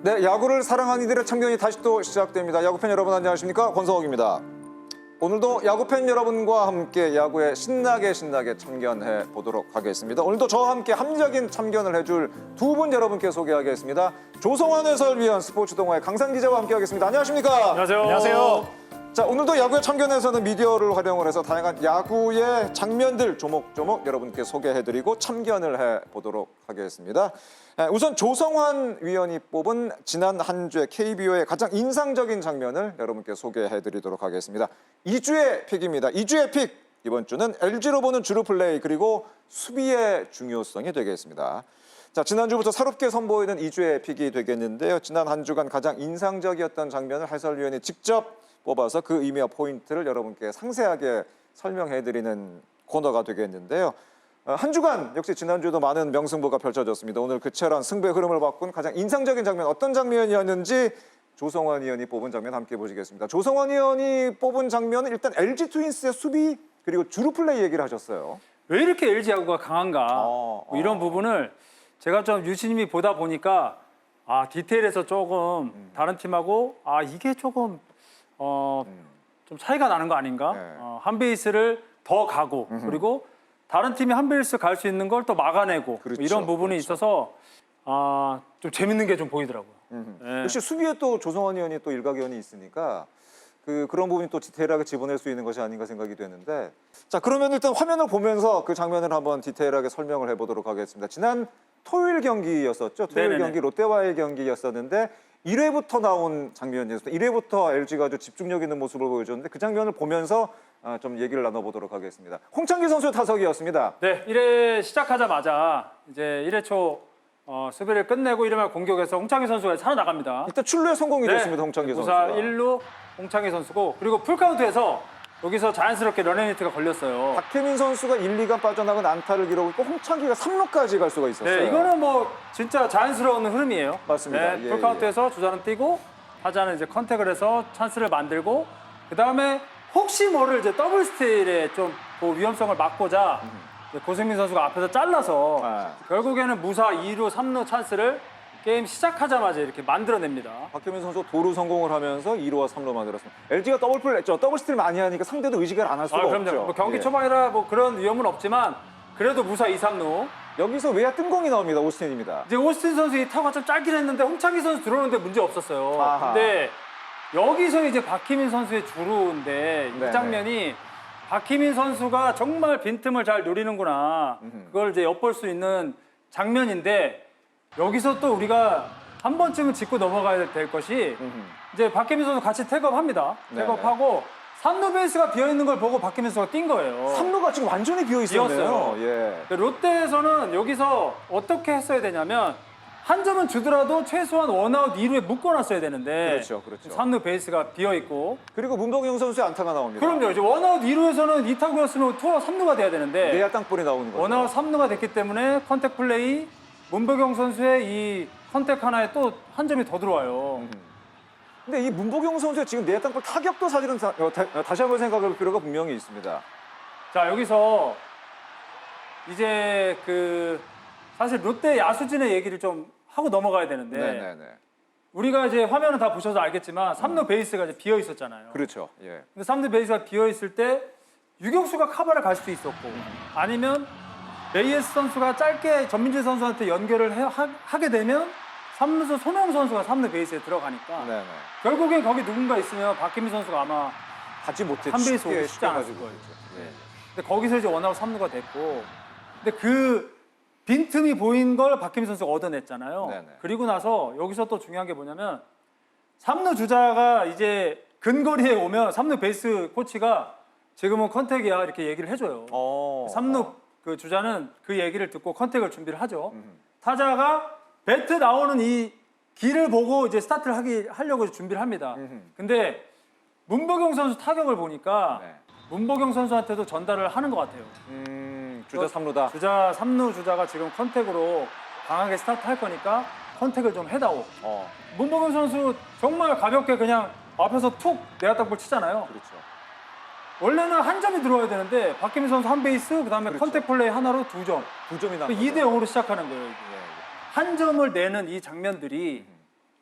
네, 야구를 사랑하는 이들의 참견이 다시 또 시작됩니다. 야구팬 여러분 안녕하십니까? 권성욱입니다. 오늘도 야구팬 여러분과 함께 야구에 신나게 참견해 보도록 하겠습니다. 오늘도 저와 함께 합리적인 참견을 해줄 두 분 여러분께 소개하겠습니다. 조성환 해설위원, 스포츠 동아의 강산 기자와 함께하겠습니다. 안녕하십니까? 안녕하세요. 안녕하세요. 자, 오늘도 야구의 참견에서는 미디어를 활용을 해서 다양한 야구의 장면들 조목조목 여러분께 소개해드리고 참견을 해보도록 하겠습니다. 우선 조성환 위원이 뽑은 지난 한 주의 KBO의 가장 인상적인 장면을 여러분께 소개해드리도록 하겠습니다. 2주의 픽입니다. 2주의 픽! 이번 주는 LG로 보는 주루 플레이 그리고 수비의 중요성이 되겠습니다. 자, 지난주부터 새롭게 선보이는 2주의 픽이 되겠는데요. 지난 한 주간 가장 인상적이었던 장면을 해설위원이 직접 뽑아서 그 의미와 포인트를 여러분께 상세하게 설명해드리는 코너가 되겠는데요. 한 주간 역시 지난주에도 많은 명승부가 펼쳐졌습니다. 오늘 그 치열한 승부의 흐름을 바꾼 가장 인상적인 장면 어떤 장면이었는지 조성환 위원이 뽑은 장면 함께 보시겠습니다. 조성환 위원이 뽑은 장면은 일단 LG 트윈스의 수비 그리고 주루 플레이 얘기를 하셨어요. 왜 이렇게 LG 야구가 강한가 뭐 이런 부분을 제가 좀 유심히 보다 보니까 디테일에서 조금 다른 팀하고 이게 조금 좀 차이가 나는 거 아닌가? 네. 한 베이스를 더 가고 그리고 다른 팀이 한 베이스 갈 수 있는 걸 또 막아내고 그렇죠, 이런 부분이 그렇죠. 있어서 좀 재밌는 게 좀 보이더라고요. 네. 역시 수비에 또 조성환 위원이 또 일가견이 있으니까 그런 부분이 또 디테일하게 집어낼 수 있는 것이 아닌가 생각이 되는데 자, 그러면 일단 화면을 보면서 그 장면을 한번 디테일하게 설명을 해보도록 하겠습니다. 지난 토요일 경기였었죠. 토요일 네네네. 경기 롯데와의 경기였었는데 1회부터 나온 장면이었습니다. 1회부터 LG가 아주 집중력 있는 모습을 보여줬는데 그 장면을 보면서 좀 얘기를 나눠보도록 하겠습니다. 홍창기 선수의 타석이었습니다. 네, 1회 시작하자마자 이제 1회 초 수비를 끝내고 이러면 공격에서 홍창기 선수가 살아나갑니다. 일단 출루에 성공이 됐습니다. 홍창기 무사 선수가. 1루 홍창기 선수고 그리고 풀카운트에서 여기서 자연스럽게 런앤히트가 걸렸어요. 박혜민 선수가 1, 2간 빠져나간 안타를 기록했고 홍창기가 3루까지 갈 수가 있었어요. 네, 이거는 뭐 진짜 자연스러운 흐름이에요. 맞습니다. 네, 예, 풀카운트에서 주자는 뛰고 타자는 이제 컨택을 해서 찬스를 만들고 그 다음에 혹시 모를 이제 더블 스틸에 좀 그 위험성을 막고자 이제 고승민 선수가 앞에서 잘라서 결국에는 무사 2루, 3루 찬스를 게임 시작하자마자 이렇게 만들어냅니다. 박혜민 선수 도루 성공을 하면서 2루와 3루 만들었습니다. LG가 더블 플레이 했죠. 더블 스틸 많이 하니까 상대도 의식을 안 할 수가 그럼요. 없죠. 뭐 경기 예. 초반이라 뭐 그런 위험은 없지만 그래도 무사 2, 3루. 여기서 외야 뜬공이 나옵니다. 오스틴입니다. 이제 오스틴 선수 이 타구가 좀 짧긴 했는데 홍창기 선수 들어오는데 문제 없었어요. 아하. 근데 여기서 이제 박희민 선수의 주루인데 네네. 이 장면이 박희민 선수가 정말 빈틈을 잘 노리는구나. 그걸 이제 엿볼 수 있는 장면인데 여기서 또 우리가 한 번쯤은 짚고 넘어가야 될 것이 이제 박희민 선수 같이 태그업합니다. 네네. 태그업하고 3루 베이스가 비어 있는 걸 보고 박희민 선수가 뛴 거예요. 3루가 지금 완전히 비어 있었네요. 비었어요. 예. 롯데에서는 여기서 어떻게 했어야 되냐면 한 점은 주더라도 최소한 원아웃 2루에 묶어놨어야 되는데 그렇죠. 3루 베이스가 비어있고 그리고 문봉영 선수의 안타가 나옵니다. 그럼요. 이제 원아웃 2루에서는 2타구였으면 투아웃 3루가 돼야 되는데 내야 땅볼이 나오는 거죠. 원아웃 3루가 됐기 때문에 컨택 플레이 문보경 선수의 이 컨택 하나에 또 한 점이 더 들어와요. 근데 이 문보경 선수의 지금 내야 땅볼 타격도 사실은 다시 한번 생각할 필요가 분명히 있습니다. 자, 여기서 이제 사실 롯데 야수진의 얘기를 좀 하고 넘어가야 되는데 네네네. 우리가 이제 화면을 다 보셔서 알겠지만 3루 베이스가 이제 비어 있었잖아요. 그렇죠. 예. 근데 3루 베이스가 비어 있을 때 유격수가 카바를 갈 수도 있었고 아니면 레이에스 선수가 짧게 전민재 선수한테 연결을 하게 되면 3루수 손흥민 선수가 3루 베이스에 들어가니까 네네. 결국엔 거기 누군가 있으면 박희민 선수가 아마 하지 못해 한 베이스 쉽게 오기 쉽지 않았을 가지고. 거예요. 예. 근데 거기서 이제 원아웃 3루가 됐고 근데 그 빈틈이 보인 걸 박희민 선수가 얻어냈잖아요. 네네. 그리고 나서 여기서 또 중요한 게 뭐냐면 3루 주자가 이제 근거리에 오면 3루 베이스 코치가 지금은 컨택이야 이렇게 얘기를 해줘요. 3루 그 주자는 그 얘기를 듣고 컨택을 준비를 하죠. 타자가 배트 나오는 이 길을 보고 이제 스타트를 하려고 준비를 합니다. 근데 문보경 선수 타격을 보니까 네. 문보경 선수한테도 전달을 하는 것 같아요. 주자 3루다. 주자 3루 주자가 지금 컨택으로 강하게 스타트 할 거니까 컨택을 좀 해다오. 문보경 선수 정말 가볍게 그냥 앞에서 툭 내야 땅볼 치잖아요. 그렇죠. 원래는 한 점이 들어와야 되는데 박혜민 선수 한 베이스 그다음에 그렇죠. 컨택 플레이 하나로 2점. 2점이 나. 2대 0으로 시작하는 거예요. 이게. 한 점을 내는 이 장면들이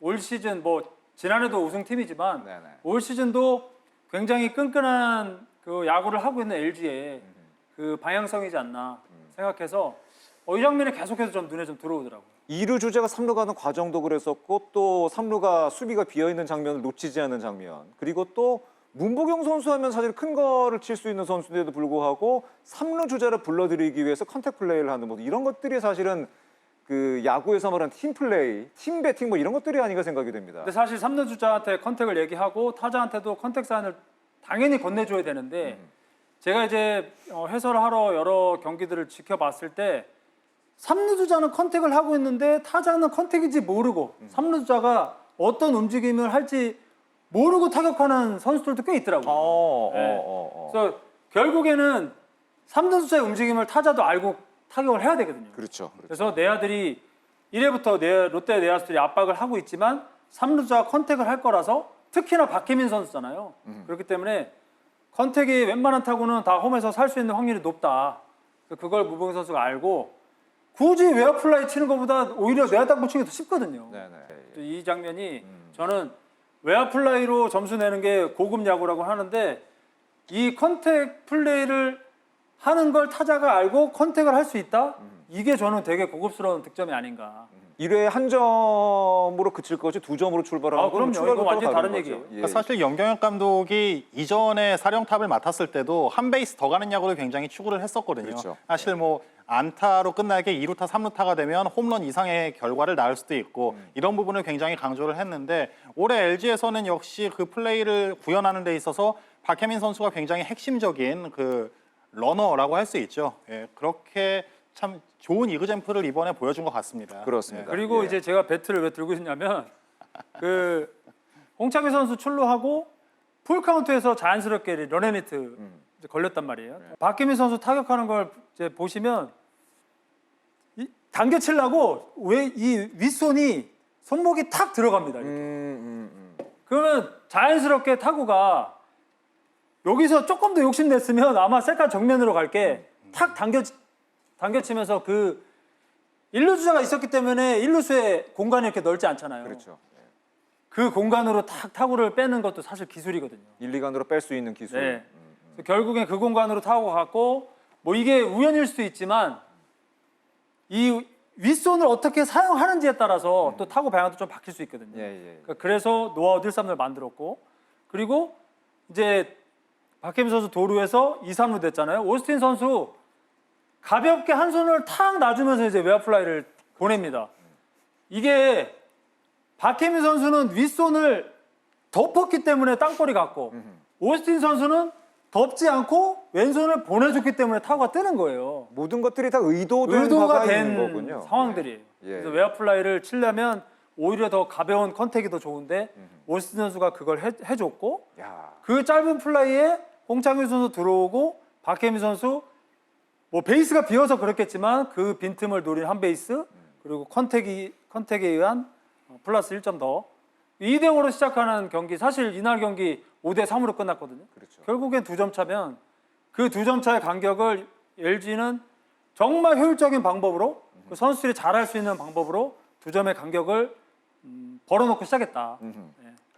올 시즌 뭐 지난해도 우승팀이지만 네네. 올 시즌도 굉장히 끈끈한 그 야구를 하고 있는 LG의 그 방향성이지 않나 생각해서 이 장면이 계속해서 좀 눈에 좀 들어오더라고요. 2루 주자가 3루 가는 과정도 그랬었고 또 3루가 수비가 비어있는 장면을 놓치지 않는 장면 그리고 또 문보경 선수 하면 사실 큰 거를 칠 수 있는 선수인데도 불구하고 3루 주자를 불러들이기 위해서 컨택 플레이를 하는 뭐 이런 것들이 사실은 그 야구에서 말하는 팀 플레이, 팀 배팅 뭐 이런 것들이 아닌가 생각이 됩니다. 근데 사실 3루 주자한테 컨택을 얘기하고 타자한테도 컨택 사인을 당연히 건네줘야 되는데 제가 이제 해설을 하러 여러 경기들을 지켜봤을 때 3루 주자는 컨택을 하고 있는데 타자는 컨택인지 모르고 3루 주자가 어떤 움직임을 할지 모르고 타격하는 선수들도 꽤 있더라고요. 그래서 결국에는 3루 주자의 움직임을 타자도 알고 타격을 해야 되거든요. 그렇죠. 그래서 내야들이 1회부터 롯데 내야수들이 압박을 하고 있지만 3루 주자가 컨택을 할 거라서 특히나 박혜민 선수잖아요. 그렇기 때문에 컨택이 웬만한 타구는 다 홈에서 살 수 있는 확률이 높다. 그걸 무봉 선수가 알고 굳이 외야 플라이 치는 것보다 오히려 내야 땅 붙이는 게 더 쉽거든요. 네네. 이 장면이 저는 외야 플라이로 점수 내는 게 고급 야구라고 하는데 이 컨택 플레이를 하는 걸 타자가 알고 컨택을 할 수 있다? 이게 저는 되게 고급스러운 득점이 아닌가. 1회에 한 점으로 그칠 것이 2점으로 출발하는 건 그럼요. 이거 완전히 다른 얘기예요. 예. 사실 염경엽 감독이 이전에 사령탑을 맡았을 때도 한 베이스 더 가는 야구를 굉장히 추구를 했었거든요. 그렇죠. 사실 뭐 안타로 끝나게 2루타, 3루타가 되면 홈런 이상의 결과를 낳을 수도 있고 이런 부분을 굉장히 강조를 했는데 올해 LG에서는 역시 그 플레이를 구현하는 데 있어서 박혜민 선수가 굉장히 핵심적인 그 러너라고 할 수 있죠. 예, 그렇게 참 좋은 이그잼플을 이번에 보여준 것 같습니다. 그렇습니다. 그리고 예. 이제 제가 배트를 왜 들고 있냐면 그 홍창기 선수 출루하고 풀 카운트에서 자연스럽게 런앤히트 걸렸단 말이에요. 박혜민 선수 타격하는 걸 이제 보시면 당겨 치려고 왜 이 윗손이 손목이 탁 들어갑니다. 이렇게. 그러면 자연스럽게 타구가 여기서 조금 더 욕심냈으면 아마 셀카 정면으로 갈게 탁 당겨치면서 그 1루 주자가 있었기 때문에 1루수의 공간이 이렇게 넓지 않잖아요. 그렇죠. 그 공간으로 탁 타구를 빼는 것도 사실 기술이거든요. 1, 2간으로 뺄 수 있는 기술. 네. 그래서 결국엔 그 공간으로 타고 갔고 뭐 이게 우연일 수도 있지만 이 윗손을 어떻게 사용하는지에 따라서 또 타구 방향도 좀 바뀔 수 있거든요. 예. 그래서 노아웃 1-3를 만들었고 그리고 이제 박혜민 선수 도루에서 2-3루 됐잖아요. 오스틴 선수 가볍게 한 손을 탁 놔주면서 이제 외야 플라이를 보냅니다. 이게 박혜민 선수는 윗손을 덮었기 때문에 땅볼이 갔고 오스틴 선수는 덮지 않고 왼손을 보내줬기 때문에 타구가 뜨는 거예요. 모든 것들이 다 의도된 의도가 바가 된 있는 거군요. 상황들이에요. 예. 그래서 외야 플라이를 치려면 오히려 더 가벼운 컨택이 더 좋은데 오스틴 선수가 그걸 해줬고 야. 그 짧은 플라이에 홍창규 선수 들어오고 박혜민 선수 뭐 베이스가 비어서 그렇겠지만 그 빈틈을 노린 한 베이스 그리고 컨택에 의한 플러스 1점 더 2대0으로 시작하는 경기 사실 이날 경기 5대3으로 끝났거든요. 그렇죠. 결국엔 2점 차면 그 2점 차의 간격을 LG는 정말 효율적인 방법으로 그 선수들이 잘할 수 있는 방법으로 2점의 간격을 벌어놓고 시작했다.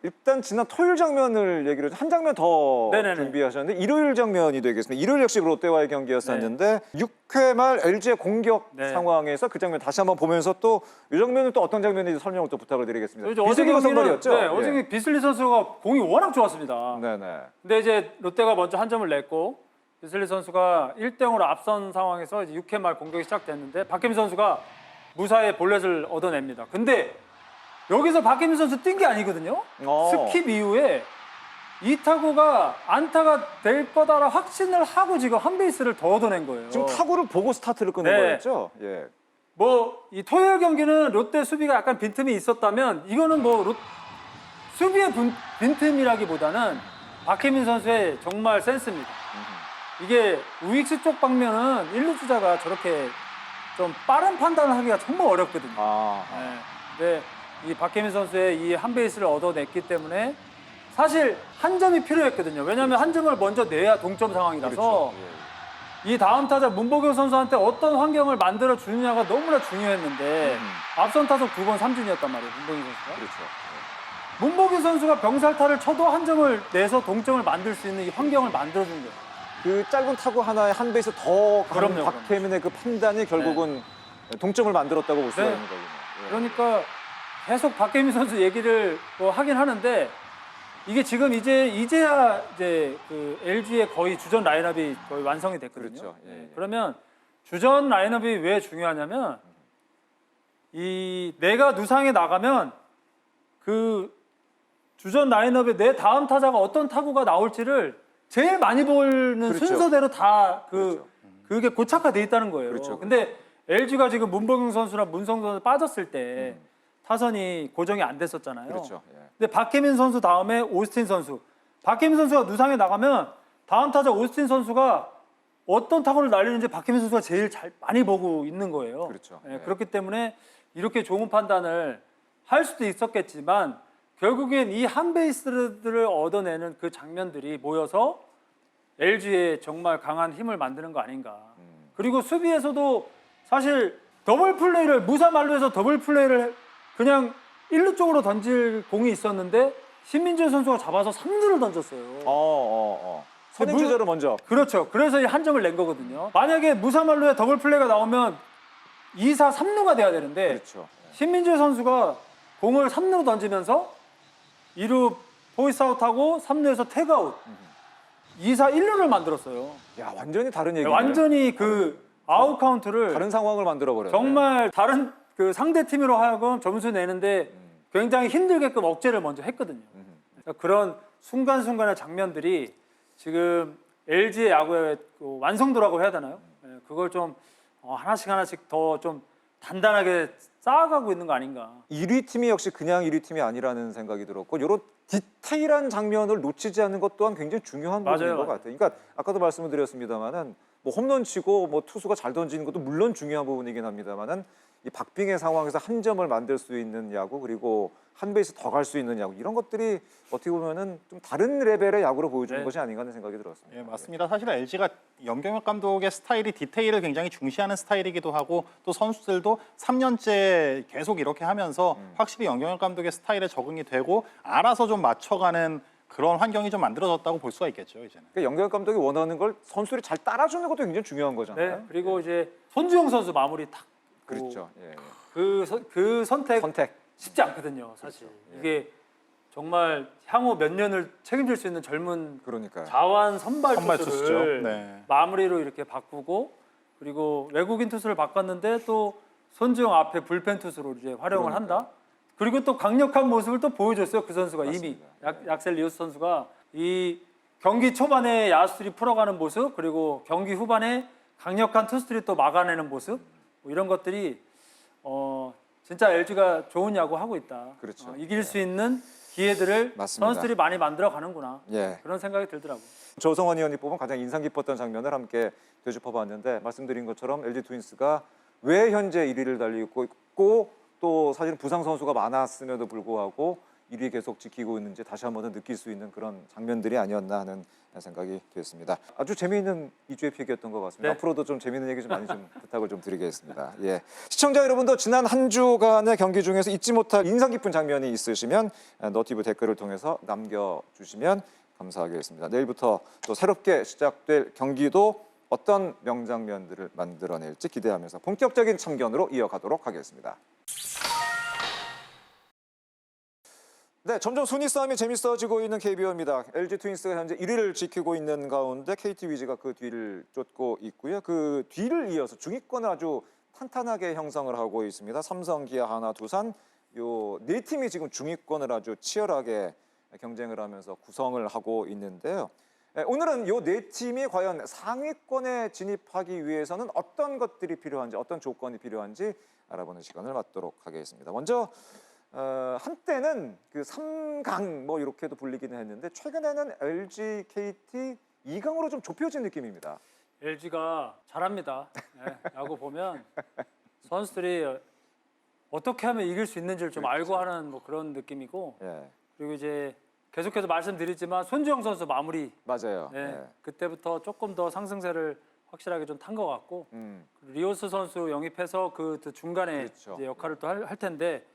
일단 지난 토요일 장면을 얘기를 한 장면 더 네네네. 준비하셨는데 일요일 장면이 되겠습니다. 일요일 역시 롯데와의 경기였었는데 6회 말 LG의 공격 네. 상황에서 그 장면 다시 한번 보면서 또 이 장면은 또 어떤 장면인지 설명을 또 부탁을 드리겠습니다. 어제 비슬리가 경기는- 선발이었죠? 네, 어제 경기 비슬리 선수가 공이 워낙 좋았습니다. 네네. 근데 이제 롯데가 먼저 한 점을 냈고 비슬리 선수가 1대0으로 앞선 상황에서 이제 6회 말 공격이 시작됐는데 박혜민 선수가 무사히 볼넷을 얻어냅니다. 근데 여기서 박혜민 선수 뛴 게 아니거든요. 스킵 이후에 이 타구가 안타가 될 거다라 확신을 하고 지금 한 베이스를 더 얻어낸 거예요. 지금 타구를 보고 스타트를 끊은 네. 거였죠? 예. 뭐 이 토요일 경기는 롯데 수비가 약간 빈틈이 있었다면 이거는 뭐 수비의 빈틈이라기보다는 박혜민 선수의 정말 센스입니다. 이게 우익수 쪽 방면은 1루 주자가 저렇게 좀 빠른 판단을 하기가 정말 어렵거든요. 네. 근데 이 박혜민 선수의 이 한 베이스를 얻어냈기 때문에 사실 한 점이 필요했거든요. 왜냐하면 한 점을 먼저 내야 동점 상황이라서 그렇죠. 예. 이 다음 타자 문보경 선수한테 어떤 환경을 만들어 주느냐가 너무나 중요했는데 앞선 타석 2번 삼진이었단 말이에요. 문보경 선수가. 그렇죠. 문보경 선수가 병살타를 쳐도 한 점을 내서 동점을 만들 수 있는 이 환경을 만들어 준 거예요. 그 짧은 타구 하나에 한 베이스 더 가는 그럼요, 박혜민의 그 판단이 결국은 동점을 만들었다고 볼 수가 네. 있는 거군요. 예. 그러니까 계속 박혜민 선수 얘기를 뭐 하긴 하는데 이게 지금 이제야 이제 그 LG의 거의 주전 라인업이 거의 완성이 됐거든요. 그렇죠. 예, 예. 그러면 주전 라인업이 왜 중요하냐면 이 내가 누상에 나가면 그 주전 라인업에 내 다음 타자가 어떤 타구가 나올지를 제일 많이 보는 그렇죠. 순서대로 다 그렇죠. 그게 고착화돼 있다는 거예요. 그렇죠. 근데 LG가 지금 문보경 선수나 문성 선수 빠졌을 때 타선이 고정이 안 됐었잖아요. 그렇죠. 예. 근데 박혜민 선수 다음에 오스틴 선수. 박혜민 선수가 누상에 나가면 다음 타자 오스틴 선수가 어떤 타구를 날리는지 박혜민 선수가 제일 잘 많이 보고 있는 거예요. 그렇죠. 예, 네. 그렇기 때문에 이렇게 좋은 판단을 할 수도 있었겠지만 결국엔 이 한 베이스들을 얻어내는 그 장면들이 모여서 LG에 정말 강한 힘을 만드는 거 아닌가. 그리고 수비에서도 사실 더블 플레이를 무사말로에서 더블 플레이를 그냥 1루 쪽으로 던질 공이 있었는데 신민재 선수가 잡아서 3루를 던졌어요. 선임 물- 주자로 먼저. 그렇죠. 그래서 이 한 점을 낸 거거든요. 만약에 무사말로에 더블 플레이가 나오면 2사 3루가 돼야 되는데 그렇죠. 신민재 선수가 공을 3루로 던지면서 2루 포이스아웃하고 3루에서 태그아웃 2사 1루를 만들었어요. 야, 완전히 다른 얘기네. 완전히 그 아웃 카운트를 다른 상황을 만들어 버렸네. 정말 다른 그 상대 팀으로 하여금 점수 내는데 굉장히 힘들게끔 억제를 먼저 했거든요. 그러니까 그런 순간순간의 장면들이 지금 LG의 야구의 그 완성도라고 해야 되나요? 예, 그걸 좀 하나씩 더 좀 단단하게 쌓아가고 있는 거 아닌가. 1위 팀이 역시 그냥 1위 팀이 아니라는 생각이 들었고 이런 디테일한 장면을 놓치지 않는 것 또한 굉장히 중요한 부분인 맞아요, 것 맞아요. 같아요. 그러니까 아까도 말씀을 드렸습니다만은 뭐 홈런 치고 뭐 투수가 잘 던지는 것도 물론 중요한 부분이긴 합니다만은 이 박빙의 상황에서 한 점을 만들 수 있는 야구 그리고 한 베이스 더 갈 수 있는 야구 이런 것들이 어떻게 보면은 좀 다른 레벨의 야구로 보여주는 네. 것이 아닌가 하는 생각이 들었습니다. 예, 맞습니다. 사실 LG가 염경엽 감독의 스타일이 디테일을 굉장히 중시하는 스타일이기도 하고 또 선수들도 3년째 계속 이렇게 하면서 확실히 염경엽 감독의 스타일에 적응이 되고 알아서 좀 맞춰가는 그런 환경이 좀 만들어졌다고 볼 수가 있겠죠, 이제는. 그러니까 영경 감독이 원하는 걸 선수들이 잘 따라주는 것도 굉장히 중요한 네. 거잖아요. 그리고 이제 손주영 선수 마무리 탁. 그렇죠. 예. 그 선택 선택. 쉽지 않거든요, 사실. 이게 정말 향후 몇 년을 책임질 수 있는 젊은 그러니까요. 자완 선발 선발 투수를 투수죠. 네. 마무리로 이렇게 바꾸고 그리고 외국인 투수를 바꿨는데 또 손주영 앞에 불펜 투수로 이제 활용을 한다. 그리고 또 강력한 모습을 또 보여줬어요. 그 선수가 맞습니다. 이미 약셀 리오스 선수가 이 경기 초반에 야수들이 풀어가는 모습 그리고 경기 후반에 강력한 투수들이 또 막아내는 모습 뭐 이런 것들이 진짜 LG가 좋은 야구 하고 있다. 그렇죠. 이길 수 있는 기회들을 맞습니다. 선수들이 많이 만들어 가는구나. 예. 그런 생각이 들더라고요. 조성환 의원이 뽑은 가장 인상 깊었던 장면을 함께 되짚어봤는데 말씀드린 것처럼 LG 트윈스가 왜 현재 1위를 달리고 있고 또 사실은 부상 선수가 많았음에도 불구하고 1위 계속 지키고 있는지 다시 한번 더 느낄 수 있는 그런 장면들이 아니었나 하는 생각이 됐습니다. 아주 재미있는 2주의 픽이었던 것 같습니다. 네. 앞으로도 좀 재미있는 얘기 좀 많이 좀 부탁을 좀 드리겠습니다. 예. 시청자 여러분도 지난 한 주간의 경기 중에서 잊지 못할 인상 깊은 장면이 있으시면 너티브 댓글을 통해서 남겨주시면 감사하겠습니다. 내일부터 또 새롭게 시작될 경기도 어떤 명장면들을 만들어낼지 기대하면서 본격적인 참견으로 이어가도록 하겠습니다. 네, 점점 순위 싸움이 재밌어지고 있는 KBO입니다. LG 트윈스가 현재 1위를 지키고 있는 가운데 KT 위즈가 그 뒤를 쫓고 있고요. 그 뒤를 이어서 중위권을 아주 탄탄하게 형성을 하고 있습니다. 삼성, 기아, 하나, 두산 요 네 팀이 지금 중위권을 아주 치열하게 경쟁을 하면서 구성을 하고 있는데요. 오늘은 요 네 팀이 과연 상위권에 진입하기 위해서는 어떤 것들이 필요한지, 어떤 조건이 필요한지 알아보는 시간을 갖도록 하겠습니다. 먼저 한때는 그 3강 뭐 이렇게도 불리기는 했는데 최근에는 LG, KT 2강으로 좀 좁혀진 느낌입니다. LG가 잘합니다. 네, 야구 보면 선수들이 어떻게 하면 이길 수 있는지를 좀 알고 하는 뭐 그런 느낌이고 예, 그리고 이제 계속해서 말씀드리지만 손주영 선수 마무리 맞아요. 네, 예. 그때부터 조금 더 상승세를 확실하게 좀 탄 것 같고 음. 리오스 선수 영입해서 그 중간에 그렇죠. 이제 역할을 또 할 텐데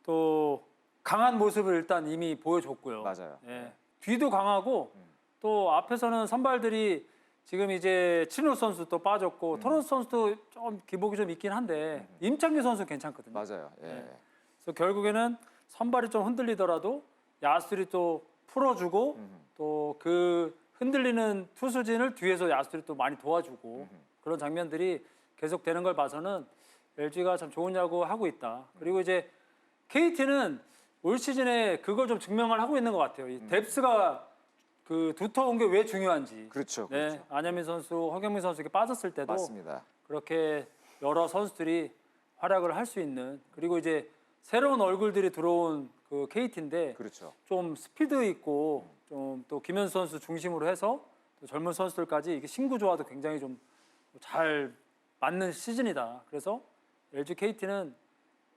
또 강한 모습을 일단 이미 보여줬고요. 맞아요. 예. 뒤도 강하고 또 앞에서는 선발들이 지금 이제 치누 선수 또 빠졌고 토로스 선수도 좀 기복이 좀 있긴 한데 임창규 선수 괜찮거든요. 맞아요. 예. 네. 그래서 결국에는 선발이 좀 흔들리더라도 야수들이 또 풀어주고 또 그 흔들리는 투수진을 뒤에서 야수들이 또 많이 도와주고 그런 장면들이 계속되는 걸 봐서는 LG가 참 좋은 야구 하고 있다. 그리고 이제 KT는 올 시즌에 그걸 좀 증명을 하고 있는 것 같아요. 이 뎁스가 그 두터운 게 왜 중요한지. 그렇죠. 네, 그렇죠. 안현민 선수, 허경민 선수 이렇게 빠졌을 때도 맞습니다. 그렇게 여러 선수들이 활약을 할 수 있는 그리고 이제 새로운 얼굴들이 들어온 그 KT인데 그렇죠. 좀 스피드 있고 좀 또 김현수 선수 중심으로 해서 또 젊은 선수들까지 이게 신구 조화도 굉장히 좀 잘 맞는 시즌이다. 그래서 LG KT는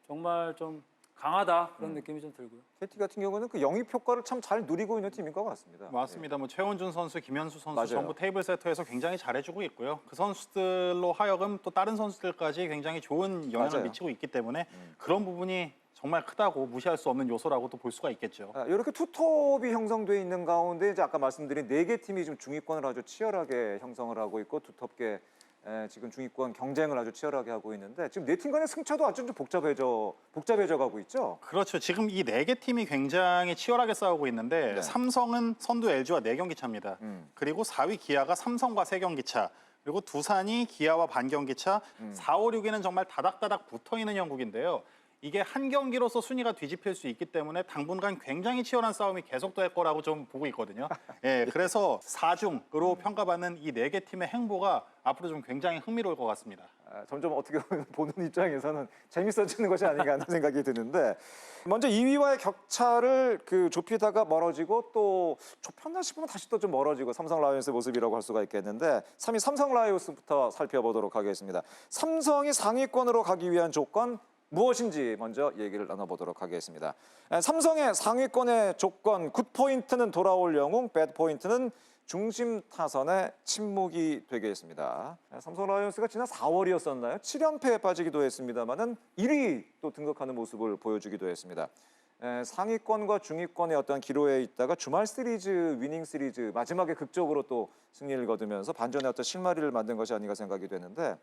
정말 좀 강하다 그런 느낌이 좀 들고요. KT 같은 경우는 그 영입 효과를 참 잘 누리고 있는 팀인 것 같습니다. 맞습니다. 뭐 최원준 선수, 김현수 선수 맞아요. 전부 테이블 세터에서 굉장히 잘해주고 있고요. 그 선수들로 하여금 또 다른 선수들까지 굉장히 좋은 영향을 맞아요. 미치고 있기 때문에 그런 부분이 정말 크다고 무시할 수 없는 요소라고도 볼 수가 있겠죠. 이렇게 투톱이 형성돼 있는 가운데 이제 아까 말씀드린 4개 팀이 지금 중위권을 아주 치열하게 형성을 하고 있고 두텁게 지금 중위권 경쟁을 아주 치열하게 하고 있는데 지금 4팀 간의 승차도 아주 좀 복잡해져 가고 있죠. 그렇죠. 지금 이 4개 팀이 굉장히 치열하게 싸우고 있는데 네. 삼성은 선두 LG와 4경기 차입니다. 그리고 4위 기아가 삼성과 3경기 차. 그리고 두산이 기아와 반경기 차. 4, 5, 6위는 정말 다닥다닥 붙어있는 형국인데요. 이게 한 경기로서 순위가 뒤집힐 수 있기 때문에 당분간 굉장히 치열한 싸움이 계속될 거라고 좀 보고 있거든요. 예, 그래서 4중으로 평가받는 이 4개 팀의 행보가 앞으로 좀 굉장히 흥미로울 것 같습니다. 점점 어떻게 보면 보는 입장에서는 재밌어지는 것이 아닌가 하는 생각이 드는데 먼저 2위와의 격차를 그 좁히다가 멀어지고 또 좁혔나 싶으면 다시 또 좀 멀어지고 삼성 라이온스의 모습이라고 할 수가 있겠는데 3위 삼성 라이온스부터 살펴보도록 하겠습니다. 삼성이 상위권으로 가기 위한 조건 무엇인지 먼저 얘기를 나눠보도록 하겠습니다. 삼성의 상위권의 조건 굿포인트는 돌아올 영웅, 배드포인트는 중심 타선의 침묵이 되겠습니다. 삼성 라이온스가 지난 4월이었었나요? 7연패에 빠지기도 했습니다만은 1위 또 등극하는 모습을 보여주기도 했습니다. 상위권과 중위권의 어떤 기로에 있다가 주말 시리즈, 위닝 시리즈 마지막에 극적으로 또 승리를 거두면서 반전의 어떤 실마리를 만든 것이 아닌가 생각이 되는데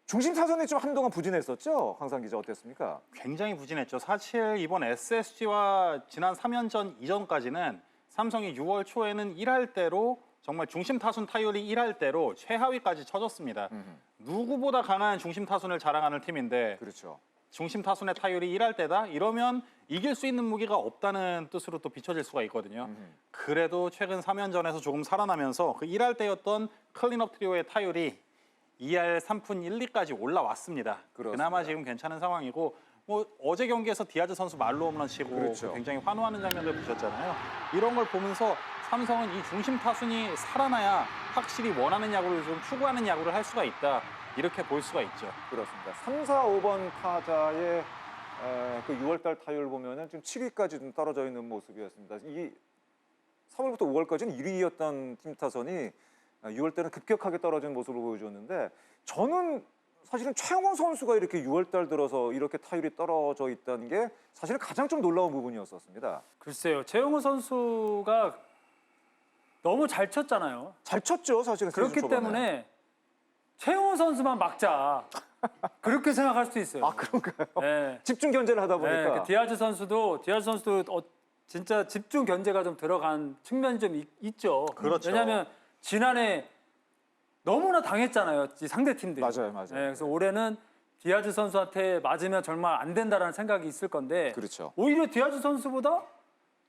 중심 타선이 좀 한동안 부진했었죠? 황상 기자 어땠습니까? 굉장히 부진했죠. 사실 이번 SSG와 지난 3연전 이전까지는 삼성이 6월 초에는 1할대로 정말 중심 타순 타율이 1할대로 최하위까지 쳐졌습니다. 누구보다 강한 중심 타순을 자랑하는 팀인데 그렇죠. 중심 타순의 타율이 1할대다? 이러면 이길 수 있는 무기가 없다는 뜻으로 또 비춰질 수가 있거든요. 그래도 최근 3연전에서 조금 살아나면서 그 1할대였던 클린업 트리오의 타율이 2할 3푼 1, 2까지 올라왔습니다. 그렇습니다. 그나마 지금 괜찮은 상황이고 뭐 어제 경기에서 디아즈 선수 말로 홈런 치고 그렇죠. 굉장히 환호하는 장면들 보셨잖아요. 이런 걸 보면서 삼성은 이 중심 타순이 살아나야 확실히 원하는 야구를 좀 추구하는 야구를 할 수가 있다. 이렇게 볼 수가 있죠. 그렇습니다. 3, 4, 5번 타자의 그 6월달 타율 보면은 지금 7위까지 좀 떨어져 있는 모습이었습니다. 이 3월부터 5월까지는 1위였던 팀 타선이 6월 때는 급격하게 떨어진 모습을 보여줬는데 저는 사실은 최영원 선수가 이렇게 6월 달 들어서 이렇게 타율이 떨어져 있다는 게 사실은 가장 좀 놀라운 부분이었었습니다. 글쎄요, 최용우 선수가 너무 잘 쳤잖아요. 잘 쳤죠, 사실은. 그렇기 시즌 초반에. 때문에 최용우 선수만 막자 그렇게 생각할 수도 있어요. 아, 그런가요? 네. 집중 견제를 하다 보니까. 네, 그 디아즈 선수도 진짜 집중 견제가 좀 들어간 측면이 좀 있죠. 그렇죠. 왜냐하면 지난해 너무나 당했잖아요, 이 상대 팀들이. 맞아요, 맞아요. 네, 그래서 올해는 디아즈 선수한테 맞으면 정말 안 된다라는 생각이 있을 건데 그렇죠. 오히려 디아즈 선수보다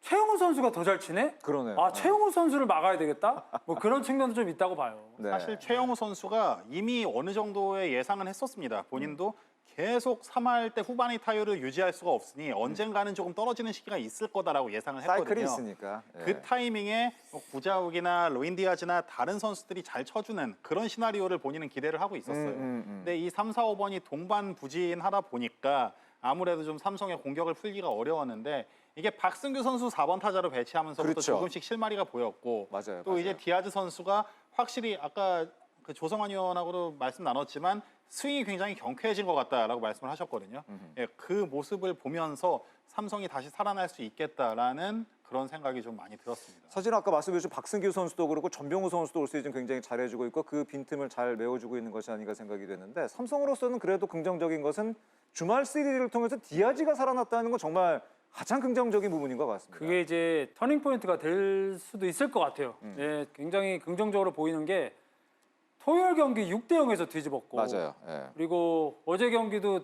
최용우 선수가 더 잘 치네? 그러네요. 아, 최용우 선수를 막아야 되겠다? 뭐 그런 측면도 좀 있다고 봐요. 네. 사실 최영우 선수가 이미 어느 정도의 예상은 했었습니다. 본인도 계속 3할 때 후반의 타율을 유지할 수가 없으니 언젠가는 조금 떨어지는 시기가 있을 거다라고 예상을 했거든요. 사이클이 있으니까. 예. 그 타이밍에 뭐 구자욱이나 로인 디아즈나 다른 선수들이 잘 쳐주는 그런 시나리오를 본인은 기대를 하고 있었어요. 근데 이 3, 4, 5번이 동반부진하다 보니까 아무래도 좀 삼성의 공격을 풀기가 어려웠는데 이게 박승규 선수 4번 타자로 배치하면서부터 그렇죠. 조금씩 실마리가 보였고 맞아요, 또 맞아요. 이제 디아즈 선수가 확실히 아까 그 조성환 의원하고도 말씀 나눴지만 스윙이 굉장히 경쾌해진 것 같다라고 말씀을 하셨거든요. 예, 그 모습을 보면서 삼성이 다시 살아날 수 있겠다라는 그런 생각이 좀 많이 들었습니다. 사실 아까 말씀해 주신 박승규 선수도 그렇고 전병우 선수도 올 시즌 굉장히 잘해주고 있고 그 빈틈을 잘 메워주고 있는 것이 아닌가 생각이 되는데 삼성으로서는 그래도 긍정적인 것은 주말 시리즈를 통해서 디아즈가 살아났다는 건 정말 가장 긍정적인 부분인 것 같습니다. 그게 이제 터닝 포인트가 될 수도 있을 것 같아요. 예, 굉장히 긍정적으로 보이는 게 토요일 경기 6대 0에서 뒤집었고 맞아요. 예. 그리고 어제 경기도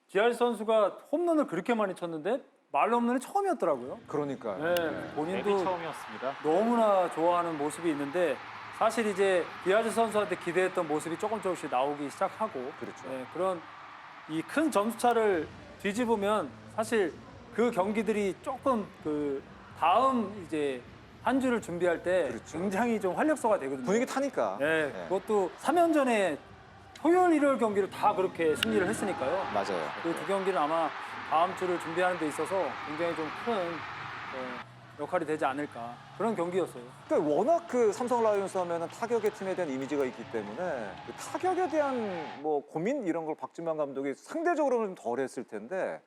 디아즈 선수가 홈런을 그렇게 많이 쳤는데 말로 홈런이 처음이었더라고요. 그러니까요. 예, 데뷔 본인도 처음이었습니다. 너무나 좋아하는 모습이 있는데 사실 이제 디아즈 선수한테 기대했던 모습이 조금씩 나오기 시작하고 그렇죠. 예, 그런 이 큰 점수차를 뒤집으면 사실 그 경기들이 조금 그 다음 이제 한 주를 준비할 때 그렇죠. 굉장히 좀 활력소가 되거든요. 분위기 타니까. 예, 예. 그것도 3연전에 토요일, 일요일 경기를 다 그렇게 승리를 했으니까요. 맞아요. 그 두 경기는 아마 다음 주를 준비하는 데 있어서 굉장히 좀 큰 역할이 되지 않을까 그런 경기였어요. 그러니까 워낙 그 삼성 라이온스 하면은 타격의 팀에 대한 이미지가 있기 때문에 그 타격에 대한 뭐 고민 이런 걸 박진만 감독이 상대적으로는 좀 덜했을 텐데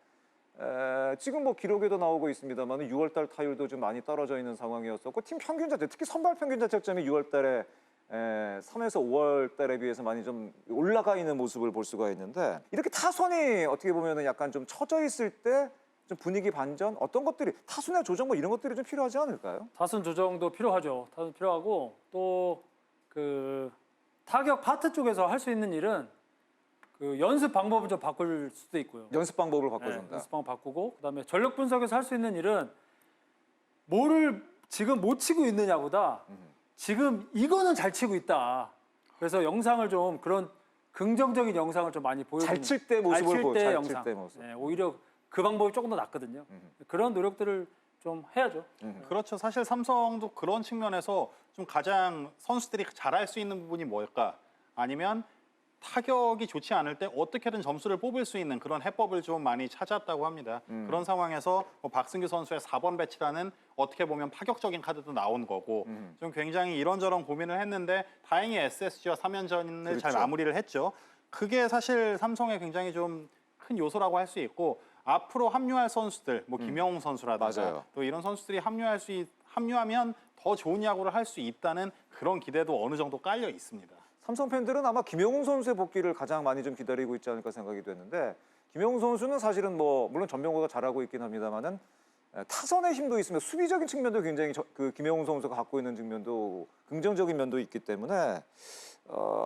지금 뭐 기록에도 나오고 있습니다만 6월달 타율도 좀 많이 떨어져 있는 상황이었었고 팀 평균 자책 특히 선발 평균 자책점이 6월달에 3에서 5월달에 비해서 많이 좀 올라가 있는 모습을 볼 수가 있는데 이렇게 타선이 어떻게 보면은 약간 좀 처져 있을 때 좀 분위기 반전 어떤 것들이 타순의 조정 뭐 이런 것들이 좀 필요하지 않을까요? 타순 조정도 필요하죠. 타순 필요하고 또 그 타격 파트 쪽에서 할 수 있는 일은 그 연습 방법을 좀 바꿀 수도 있고요. 연습 방법을 네, 바꿔준다. 연습 방법 바꾸고 그다음에 전력 분석에서 할 수 있는 일은 뭐를 지금 못 치고 있느냐보다 지금 이거는 잘 치고 있다. 그래서 영상을 좀 그런 긍정적인 영상을 좀 많이 보여주는 잘 칠 때 모습을 보여. 잘 영상. 칠 때 모습. 네, 오히려 그 방법이 조금 더 낫거든요. 그런 노력들을 좀 해야죠. 그렇죠. 사실 삼성도 그런 측면에서 좀 가장 선수들이 잘할 수 있는 부분이 뭘까? 아니면 타격이 좋지 않을 때 어떻게든 점수를 뽑을 수 있는 그런 해법을 좀 많이 찾았다고 합니다. 그런 상황에서 뭐 박승규 선수의 4번 배치라는 어떻게 보면 파격적인 카드도 나온 거고 좀 굉장히 이런저런 고민을 했는데 다행히 SSG와 3연전을 그렇죠. 잘 마무리를 했죠. 그게 사실 삼성의 굉장히 좀 큰 요소라고 할 수 있고 앞으로 합류할 선수들, 뭐 김영웅 선수라든가 맞아요. 또 이런 선수들이 합류하면 더 좋은 야구를 할 수 있다는 그런 기대도 어느 정도 깔려 있습니다. 삼성 팬들은 아마 김영웅 선수의 복귀를 가장 많이 좀 기다리고 있지 않을까 생각이 되는데 김영웅 선수는 사실은 뭐 물론 전병호가 잘하고 있긴 합니다만은 타선의 힘도 있으며 수비적인 측면도 굉장히 그 김영웅 선수가 갖고 있는 측면도 긍정적인 면도 있기 때문에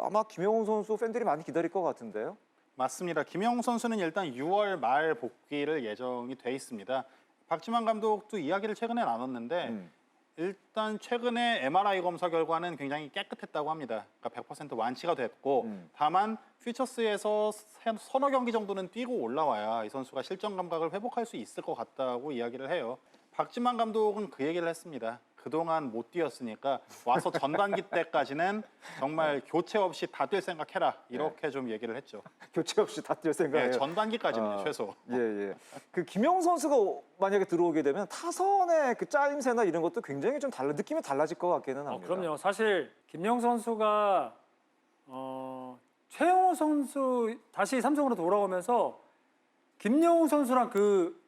아마 김영웅 선수 팬들이 많이 기다릴 것 같은데요. 맞습니다. 김영웅 선수는 일단 6월 말 복귀를 예정이 돼 있습니다. 박지만 감독도 이야기를 최근에 나눴는데 일단 최근에 MRI 검사 결과는 굉장히 깨끗했다고 합니다. 그러니까 100% 완치가 됐고 다만 퓨처스에서 서너 경기 정도는 뛰고 올라와야 이 선수가 실전 감각을 회복할 수 있을 것 같다고 이야기를 해요. 박지만 감독은 그 얘기를 했습니다. 그동안 못 뛰었으니까 와서 전반기 때까지는 정말 교체 없이 다 뛸 생각해라 이렇게 좀 얘기를 했죠. 교체 없이 다 뛸 생각이에요. 네, 전반기까지는 아, 최소. 예. 그 김영웅 선수가 만약에 들어오게 되면 타선의 그 짜임새나 이런 것도 굉장히 좀 느낌이 달라질 것 같기는 합니다. 그럼요. 사실 김영 선수가 최영호 선수 다시 삼성으로 돌아오면서 김영웅 선수랑 그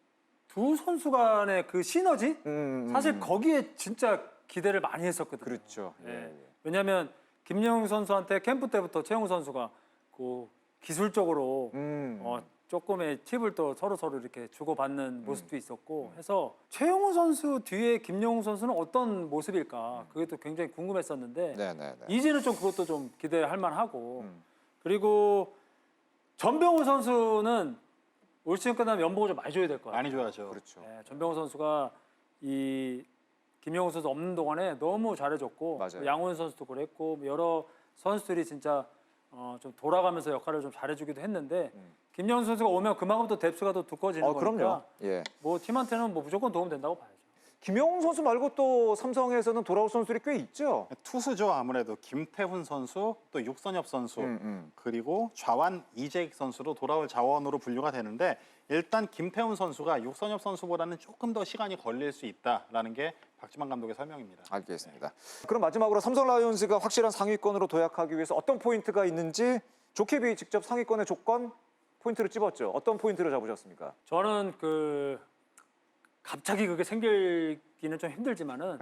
두 선수 간의 그 시너지 사실 거기에 진짜 기대를 많이 했었거든요. 그렇죠. 예. 왜냐하면 김영웅 선수한테 캠프 때부터 최영호 선수가 그 기술적으로 조금의 팁을 또 서로 이렇게 주고받는 모습도 있었고 해서 최영호 선수 뒤에 김영웅 선수는 어떤 모습일까 그게 또 굉장히 궁금했었는데 네네네. 이제는 좀 그것도 좀 기대할 만하고 그리고 전병호 선수는 올 시즌 끝나면 연봉을 좀 많이 줘야 될 거예요. 많이 줘야죠. 그렇죠. 네, 전병호 선수가 이 김영호 선수 없는 동안에 너무 잘해줬고 맞아요. 양호은 선수도 그랬고 여러 선수들이 진짜 좀 돌아가면서 역할을 좀 잘해주기도 했는데 김영호 선수가 오면 그만큼 또 뎁스가 더 두꺼워지는 거니까 그럼요. 예. 뭐 팀한테는 뭐 무조건 도움 된다고 봐야죠. 김영웅 선수 말고 또 삼성에서는 돌아올 선수들이 꽤 있죠. 투수죠. 아무래도 김태훈 선수, 또 육선엽 선수, 그리고 좌완 이재익 선수로 돌아올 자원으로 분류가 되는데 일단 김태훈 선수가 육선엽 선수보다는 조금 더 시간이 걸릴 수 있다라는 게 박지만 감독의 설명입니다. 알겠습니다. 그럼 마지막으로 삼성 라이온즈가 확실한 상위권으로 도약하기 위해서 어떤 포인트가 있는지 조캡이 직접 상위권의 조건 포인트를 찝었죠. 어떤 포인트를 잡으셨습니까? 저는 갑자기 그게 생기기는 좀 힘들지만은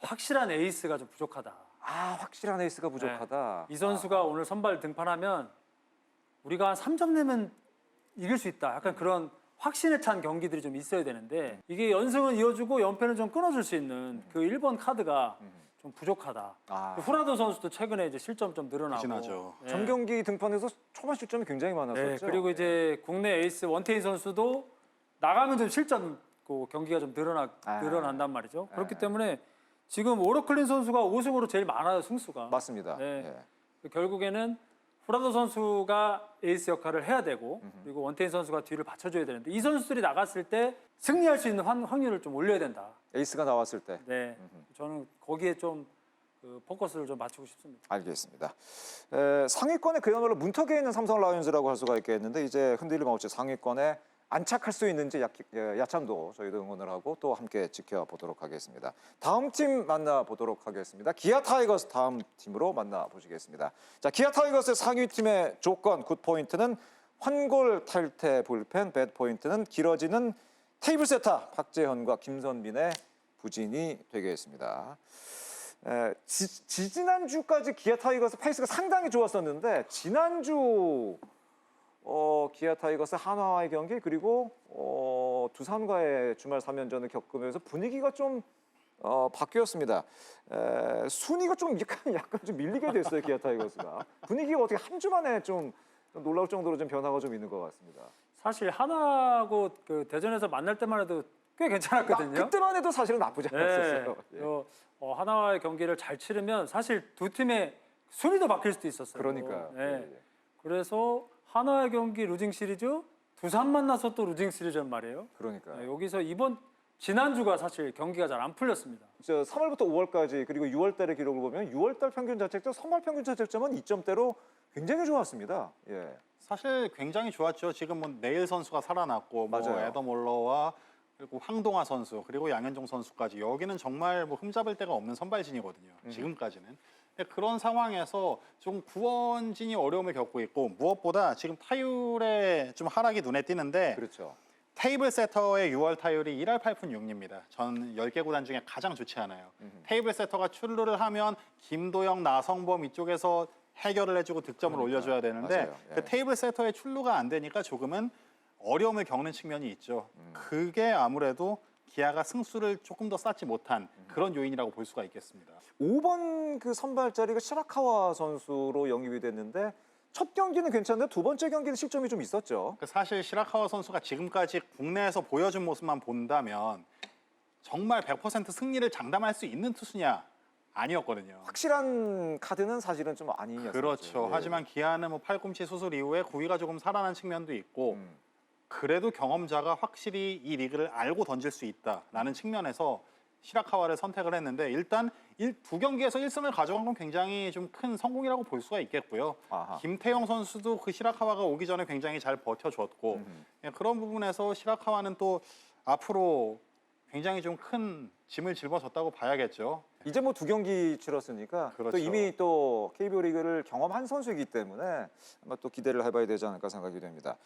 확실한 에이스가 좀 부족하다. 아, 확실한 에이스가 부족하다. 이 선수가 오늘 선발 등판하면 우리가 한 3점 내면 이길 수 있다. 약간 그런 확신에 찬 경기들이 좀 있어야 되는데 이게 연승은 이어주고 연패는 좀 끊어줄 수 있는 그 1번 카드가 좀 부족하다. 아. 후라도 선수도 최근에 이제 실점 좀 늘어나고. 부진하죠. 네. 전 경기 등판에서 초반 실점이 굉장히 많았었죠. 네, 그리고 이제 국내 에이스 원태인 선수도 나가면 좀 실점 경기가 좀 늘어난단 말이죠. 그렇기 때문에 지금 오로클린 선수가 5승으로 제일 많아요, 승수가. 맞습니다. 네. 예. 결국에는 후라도 선수가 에이스 역할을 해야 되고 그리고 원태인 선수가 뒤를 받쳐줘야 되는데 이 선수들이 나갔을 때 승리할 수 있는 확률을 좀 올려야 된다. 에이스가 나왔을 때. 네, 저는 거기에 좀 포커스를 좀 맞추고 싶습니다. 알겠습니다. 상위권에 그야말로 문턱에 있는 삼성 라이온즈라고 할 수가 있겠는데 이제 흔들림 없이 상위권에 안착할 수 있는지 야참도 저희도 응원을 하고 또 함께 지켜보도록 하겠습니다. 다음 팀 만나보도록 하겠습니다. 기아 타이거스 다음 팀으로 만나보시겠습니다. 자, 기아 타이거스의 상위 팀의 조건, 굿포인트는 환골 탈퇴 불펜, 배드포인트는 길어지는 테이블 세타 박재현과 김선빈의 부진이 되겠습니다. 지난주까지 기아 타이거스 페이스가 상당히 좋았었는데 지난주 기아 타이거스 한화와의 경기 그리고 두산과의 주말 3연전을 겪으면서 분위기가 좀 바뀌었습니다. 순위가 좀 약간 좀 밀리게 됐어요. 기아 타이거스가 분위기가 어떻게 한 주 만에 좀 놀라울 정도로 좀 변화가 좀 있는 것 같습니다. 사실 하나하고 대전에서 만날 때만 해도 꽤 괜찮았거든요. 그때만 해도 사실은 나쁘지 않았었어요. 예. 하나와의 경기를 잘 치르면 사실 두 팀의 순위도 바뀔 수도 있었어요. 그러니까요. 네. 예. 그래서 하나의 경기 루징 시리즈, 두산 만나서 또 루징 시리즈란 말이에요. 그러니까요. 네, 여기서 지난주가 사실 경기가 잘 안 풀렸습니다. 3월부터 5월까지 그리고 6월달의 기록을 보면 6월달 평균 자책점, 3월 평균 자책점은 2점대로 굉장히 좋았습니다. 예. 사실 굉장히 좋았죠. 지금 네일 선수가 살아났고 맞아요. 에덤 올러와 그리고 황동화 선수 그리고 양현종 선수까지 여기는 정말 흠잡을 데가 없는 선발진이거든요. 지금까지는. 그런 상황에서 좀 구원진이 어려움을 겪고 있고 무엇보다 지금 타율의 좀 하락이 눈에 띄는데 그렇죠. 테이블 세터의 6월 타율이 1할 8푼 6리입니다. 전 10개 구단 중에 가장 좋지 않아요. 테이블 세터가 출루를 하면 김도영, 나성범 이쪽에서 해결을 해주고 득점을 올려줘야 되는데 맞아요. 예. 그 테이블 세터의 출루가 안 되니까 조금은 어려움을 겪는 측면이 있죠. 그게 아무래도 기아가 승수를 조금 더 쌓지 못한 그런 요인이라고 볼 수가 있겠습니다. 5번 그 선발 자리가 시라카와 선수로 영입이 됐는데 첫 경기는 괜찮은데 두 번째 경기는 실점이 좀 있었죠. 사실 시라카와 선수가 지금까지 국내에서 보여준 모습만 본다면 정말 100% 승리를 장담할 수 있는 투수냐? 아니었거든요. 확실한 카드는 사실은 좀 아니었어요. 그렇죠. 예. 하지만 기아는 팔꿈치 수술 이후에 구위가 조금 살아난 측면도 있고 그래도 경험자가 확실히 이 리그를 알고 던질 수 있다라는 측면에서 시라카와를 선택을 했는데 일단 두 경기에서 1승을 가져간 건 굉장히 좀 큰 성공이라고 볼 수가 있겠고요. 아하. 김태형 선수도 그 시라카와가 오기 전에 굉장히 잘 버텨줬고 그런 부분에서 시라카와는 또 앞으로 굉장히 좀 큰 짐을 짊어졌다고 봐야겠죠. 이제 뭐 두 경기 치렀으니까 그렇죠. 또 이미 또 KBO 리그를 경험한 선수이기 때문에 아마 또 기대를 해봐야 되지 않을까 생각이 됩니다.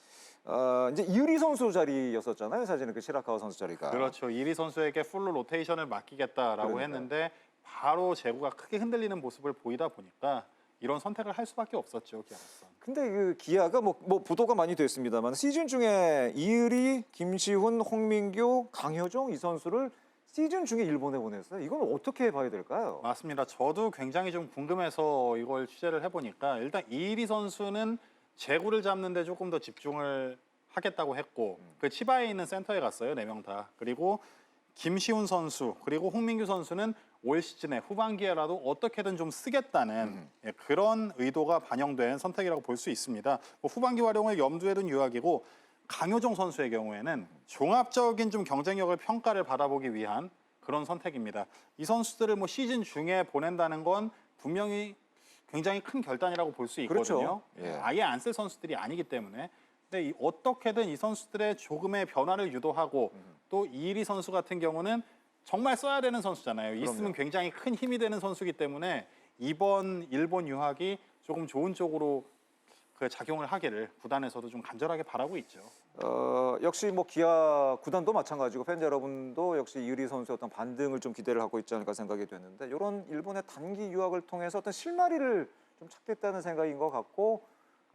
이제 이유리 선수 자리였었잖아요. 사실은 그 시라카와 선수 자리가. 그렇죠. 이리 선수에게 풀로 로테이션을 맡기겠다라고 그러니까요. 했는데 바로 제구가 크게 흔들리는 모습을 보이다 보니까 이런 선택을 할 수밖에 없었죠. 기아로서. 근데 그 기아가 뭐 보도가 많이 됐습니다만 시즌 중에 이유리, 김시훈, 홍민규, 강효종 이 선수를 시즌 중에 일본에 보냈어요. 이건 어떻게 봐야 될까요? 맞습니다. 저도 굉장히 좀 궁금해서 이걸 취재를 해보니까 일단 이리 선수는 제구를 잡는데 조금 더 집중을 하겠다고 했고 그 치바에 있는 센터에 갔어요. 4명 다. 그리고 김시훈 선수 그리고 홍민규 선수는 올 시즌에 후반기에라도 어떻게든 좀 쓰겠다는 그런 의도가 반영된 선택이라고 볼 수 있습니다. 뭐 후반기 활용을 염두에 둔 유학이고 강효종 선수의 경우에는 종합적인 좀 경쟁력을 평가를 받아보기 위한 그런 선택입니다. 이 선수들을 뭐 시즌 중에 보낸다는 건 분명히 굉장히 큰 결단이라고 볼 수 있거든요. 그렇죠. 예. 아예 안 쓸 선수들이 아니기 때문에. 근데 어떻게든 이 선수들의 조금의 변화를 유도하고 또 이일이 선수 같은 경우는 정말 써야 되는 선수잖아요. 있으면 굉장히 큰 힘이 되는 선수이기 때문에 이번 일본 유학이 조금 좋은 쪽으로 그 작용을 하기를 구단에서도 좀 간절하게 바라고 있죠. 역시 뭐 기아 구단도 마찬가지고 팬 여러분도 역시 이의리 선수의 어떤 반등을 좀 기대를 하고 있지 않을까 생각이 되는데 이런 일본의 단기 유학을 통해서 어떤 실마리를 좀 찾겠다는 생각인 것 같고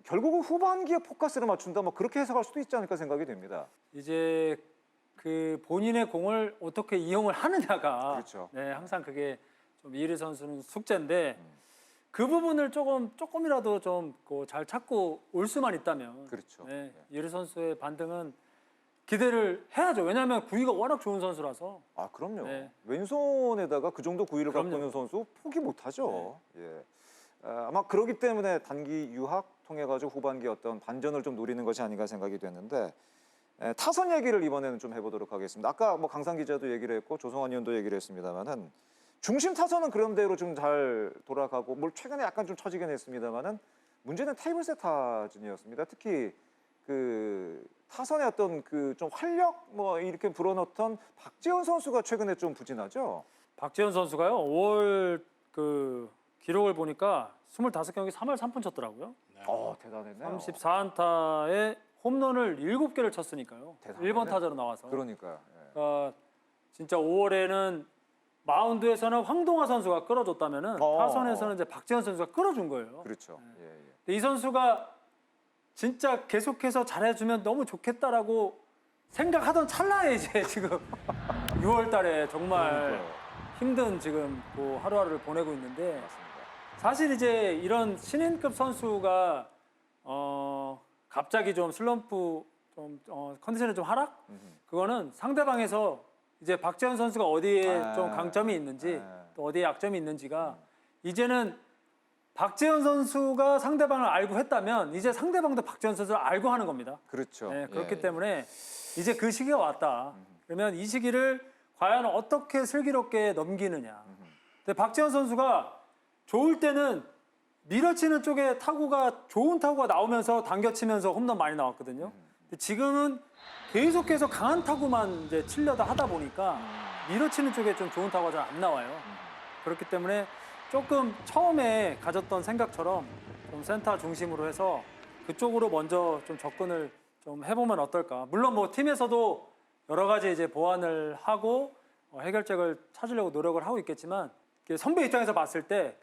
결국은 후반기에 포커스를 맞춘다 뭐 그렇게 해석할 수도 있지 않을까 생각이 됩니다. 이제 그 본인의 공을 어떻게 이용을 하느냐가 그렇죠. 네, 항상 그게 좀 이일이 선수는 숙제인데 그 부분을 조금이라도 좀 잘 찾고 올 수만 있다면 그렇죠. 네, 이일이 선수의 반등은 기대를 해야죠. 왜냐하면 구위가 워낙 좋은 선수라서. 아 그럼요. 네. 왼손에다가 그 정도 구위를 갖고 그럼요. 있는 선수 포기 못하죠. 예. 아마 그러기 때문에 단기 유학 통해 가지고 후반기 어떤 반전을 좀 노리는 것이 아닌가 생각이 되는데 타선 얘기를 이번에는 좀 해보도록 하겠습니다. 아까 뭐 강상 기자도 얘기를 했고 조성환 의원도 얘기를 했습니다만은 중심 타선은 그런 대로 좀 잘 돌아가고 뭘 최근에 약간 좀 처지긴 했습니다만은 문제는 테이블셋 타진이었습니다. 특히 그 타선의 어떤 그 좀 활력 뭐 이렇게 불어넣던 박지현 선수가 최근에 좀 부진하죠. 박지현 선수가요. 5월 그 기록을 보니까 25경기 3할 3푼 쳤더라고요. 대단했네요. 34안타에 홈런을 7개를 쳤으니까요. 대단하네. 1번 타자로 나와서. 그러니까요. 예. 진짜 5월에는 마운드에서는 황동화 선수가 끌어줬다면은 타선에서는 이제 박지현 선수가 끌어준 거예요. 그렇죠. 예, 예. 근데 이 선수가 진짜 계속해서 잘해주면 너무 좋겠다라고 생각하던 찰나에 이제 지금 6월달에 정말 그러니까요. 힘든 지금 그 하루하루를 보내고 있는데 맞습니다. 사실 이제 이런 신인급 선수가 갑자기 좀 슬럼프 좀 컨디션이 좀 하락? 그거는 상대방에서 이제 박지현 선수가 어디에 좀 강점이 있는지 또 어디에 약점이 있는지가 이제는 박지현 선수가 상대방을 알고 했다면 이제 상대방도 박지현 선수를 알고 하는 겁니다. 그렇죠. 네, 그렇기 예, 때문에 이제 그 시기가 왔다. 그러면 이 시기를 과연 어떻게 슬기롭게 넘기느냐. 근데 박지현 선수가 좋을 때는 밀어치는 쪽에 좋은 타구가 나오면서 당겨치면서 홈런 많이 나왔거든요. 근데 지금은 계속해서 강한 타구만 이제 치려다 하다 보니까 밀어치는 쪽에 좀 좋은 타구가 잘 안 나와요. 그렇기 때문에 조금 처음에 가졌던 생각처럼 좀 센터 중심으로 해서 그쪽으로 먼저 좀 접근을 좀 해보면 어떨까. 물론 뭐 팀에서도 여러 가지 이제 보완을 하고 해결책을 찾으려고 노력을 하고 있겠지만 선배 입장에서 봤을 때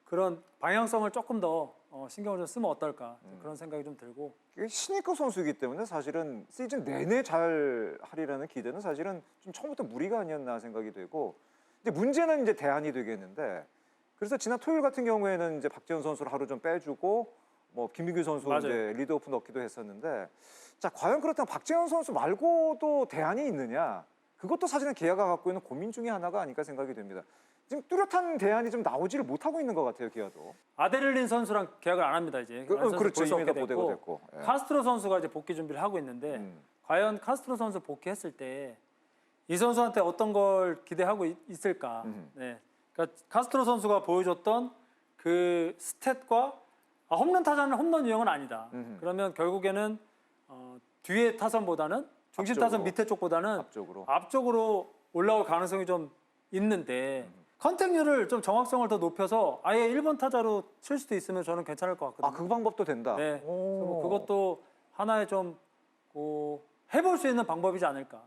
그런 방향성을 조금 더 신경을 좀 쓰면 어떨까 그런 생각이 좀 들고. 이게 신인급 선수이기 때문에 사실은 시즌 내내 잘 하리라는 기대는 사실은 좀 처음부터 무리가 아니었나 생각이 되고 근데 문제는 이제 대안이 되겠는데 그래서 지난 토요일 같은 경우에는 이제 박지현 선수를 하루 좀 빼주고 뭐 김민규 선수 맞아요. 이제 리드오프 넣기도 했었는데 자 과연 그렇다면 박지현 선수 말고도 대안이 있느냐 그것도 사실은 기아가 갖고 있는 고민 중에 하나가 아닐까 생각이 됩니다. 지금 뚜렷한 대안이 좀 나오지를 못하고 있는 것 같아요, 기아도. 아데를린 선수랑 계약을 안 합니다 이제. 그렇죠. 벌써 이미 다 없게 보대고 됐고. 예. 카스트로 선수가 이제 복귀 준비를 하고 있는데 과연 카스트로 선수 복귀했을 때 이 선수한테 어떤 걸 기대하고 있을까? 네. 그러니까 카스트로 선수가 보여줬던 그 스탯과 홈런 타자는 홈런 유형은 아니다. 그러면 결국에는 뒤에 타선보다는 중심 앞쪽으로. 타선 밑에 쪽보다는 앞쪽으로 올라올 가능성이 좀 있는데 컨택률을 좀 정확성을 더 높여서 아예 1번 타자로 칠 수도 있으면 저는 괜찮을 것 같거든요. 그 방법도 된다. 네. 그래서 뭐 그것도 하나의 좀 해볼 수 있는 방법이지 않을까.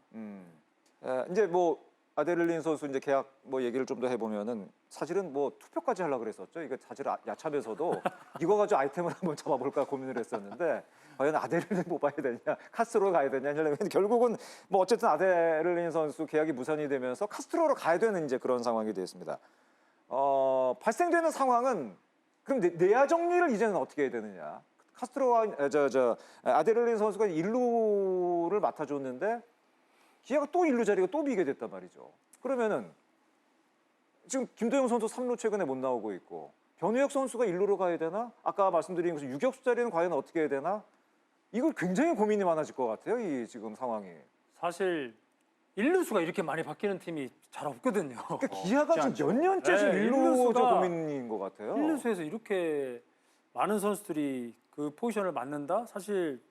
이제 뭐 아데를린 선수 이제 계약 뭐 얘기를 좀 더 해보면은 사실은 뭐 투표까지 하려고 그랬었죠. 이게 사실 야참에서도 이거 가지고 아이템을 한번 잡아볼까 고민을 했었는데 과연 아데를린 뽑아야 되냐, 카스트로로 가야 되냐 하려면 결국은 뭐 어쨌든 아데를린 선수 계약이 무산이 되면서 카스트로로 가야 되는 이제 그런 상황이 되었습니다. 발생되는 상황은 그럼 내야 정리를 이제는 어떻게 해야 되느냐? 카스트로와 아데를린 선수가 1루를 맡아줬는데 기아가 또 1루 자리가 또 비게 됐단 말이죠. 그러면은 지금 김도영 선수 3루 최근에 못 나오고 있고 변우혁 선수가 1루로 가야 되나? 아까 말씀드린 것처럼 유격수 자리는 과연 어떻게 해야 되나? 이걸 굉장히 고민이 많아질 것 같아요. 이 지금 상황이. 사실 일루수가 이렇게 많이 바뀌는 팀이 잘 없거든요. 그러니까 기아가 쉽지 지금 몇 년째 지금 네, 일루가 일루수가 고민인 것 같아요. 일루수에서 이렇게 많은 선수들이 그 포지션을 맡는다? 사실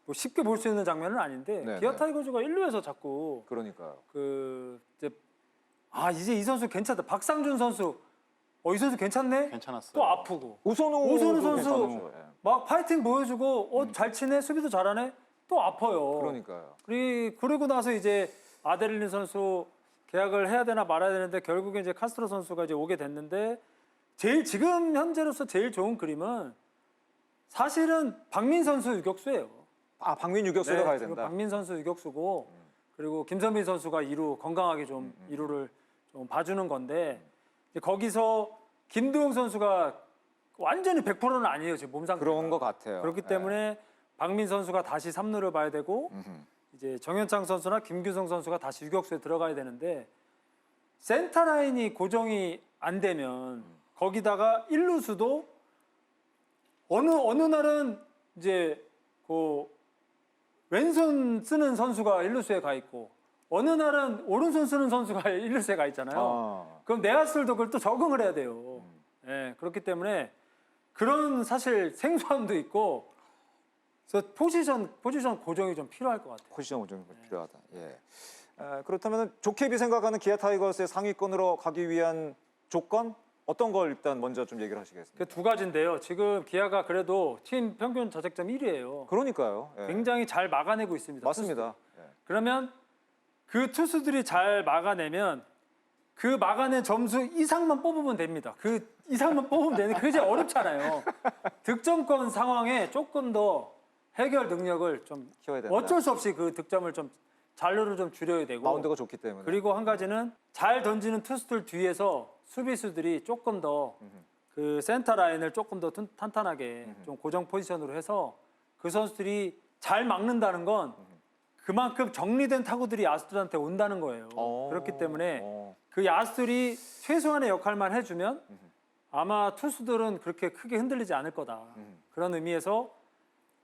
뭐 쉽게 볼 수 있는 장면은 아닌데 네, 기아 네. 타이거즈가 일루에서 자꾸 그러니까요. 그 이제 이 선수 괜찮다. 박상준 선수 이 선수 괜찮네? 괜찮았어요. 또 아프고 우선우 선수 막 파이팅 보여주고 잘 치네 수비도 잘하네 또 아파요. 그러니까요. 그리고 나서 이제 아데릴린 선수 계약을 해야 되나 말아야 되는데 결국에 이제 카스트로 선수가 이제 오게 됐는데 지금 현재로서 제일 좋은 그림은 사실은 박민 선수 유격수예요. 아 박민 유격수로 가야 지금 된다. 박민 선수 유격수고 그리고 김선빈 선수가 2루 건강하게 좀 2루를 좀 봐주는 건데 이제 거기서 김도영 선수가 완전히 100%는 아니에요 지금 몸 상태가. 그런 것 같아요. 그렇기 네. 때문에 박민 선수가 다시 3루를 봐야 되고 이제 정현창 선수나 김규성 선수가 다시 유격수에 들어가야 되는데 센터 라인이 고정이 안 되면 거기다가 1루수도 어느 날은 이제 그 왼손 쓰는 선수가 1루수에 가 있고 어느 날은 오른손 쓰는 선수가 1루수에 가 있잖아요. 아. 그럼 내야수들도 그걸 또 적응을 해야 돼요. 예, 그렇기 때문에 그런 사실 생소함도 있고 그래서 포지션 고정이 좀 필요할 것 같아요. 포지션 고정이 필요하다. 예. 그렇다면 조캡이 생각하는 기아 타이거스의 상위권으로 가기 위한 조건 어떤 걸 일단 먼저 좀 얘기를 하시겠습니까? 그 두 가지인데요. 지금 기아가 그래도 팀 평균 자책점 1위예요. 그러니까요. 예. 굉장히 잘 막아내고 있습니다. 맞습니다. 예. 그러면 그 투수들이 잘 막아내면 그 막아낸 점수 이상만 뽑으면 됩니다. 그 이상만 뽑으면 되는 그게 제일 어렵잖아요. 득점권 상황에 조금 더 해결 능력을 좀 키워야 된다. 어쩔 수 없이 그 득점을 좀 잔류를 좀 줄여야 되고 마운드가 좋기 때문에. 그리고 한 가지는 잘 던지는 투수들 뒤에서 수비수들이 조금 더 그 센터 라인을 조금 더 탄탄하게 좀 고정 포지션으로 해서 그 선수들이 잘 막는다는 건 그만큼 정리된 타구들이 야수들한테 온다는 거예요. 그렇기 때문에 그 야수들이 최소한의 역할만 해주면 아마 투수들은 그렇게 크게 흔들리지 않을 거다. 그런 의미에서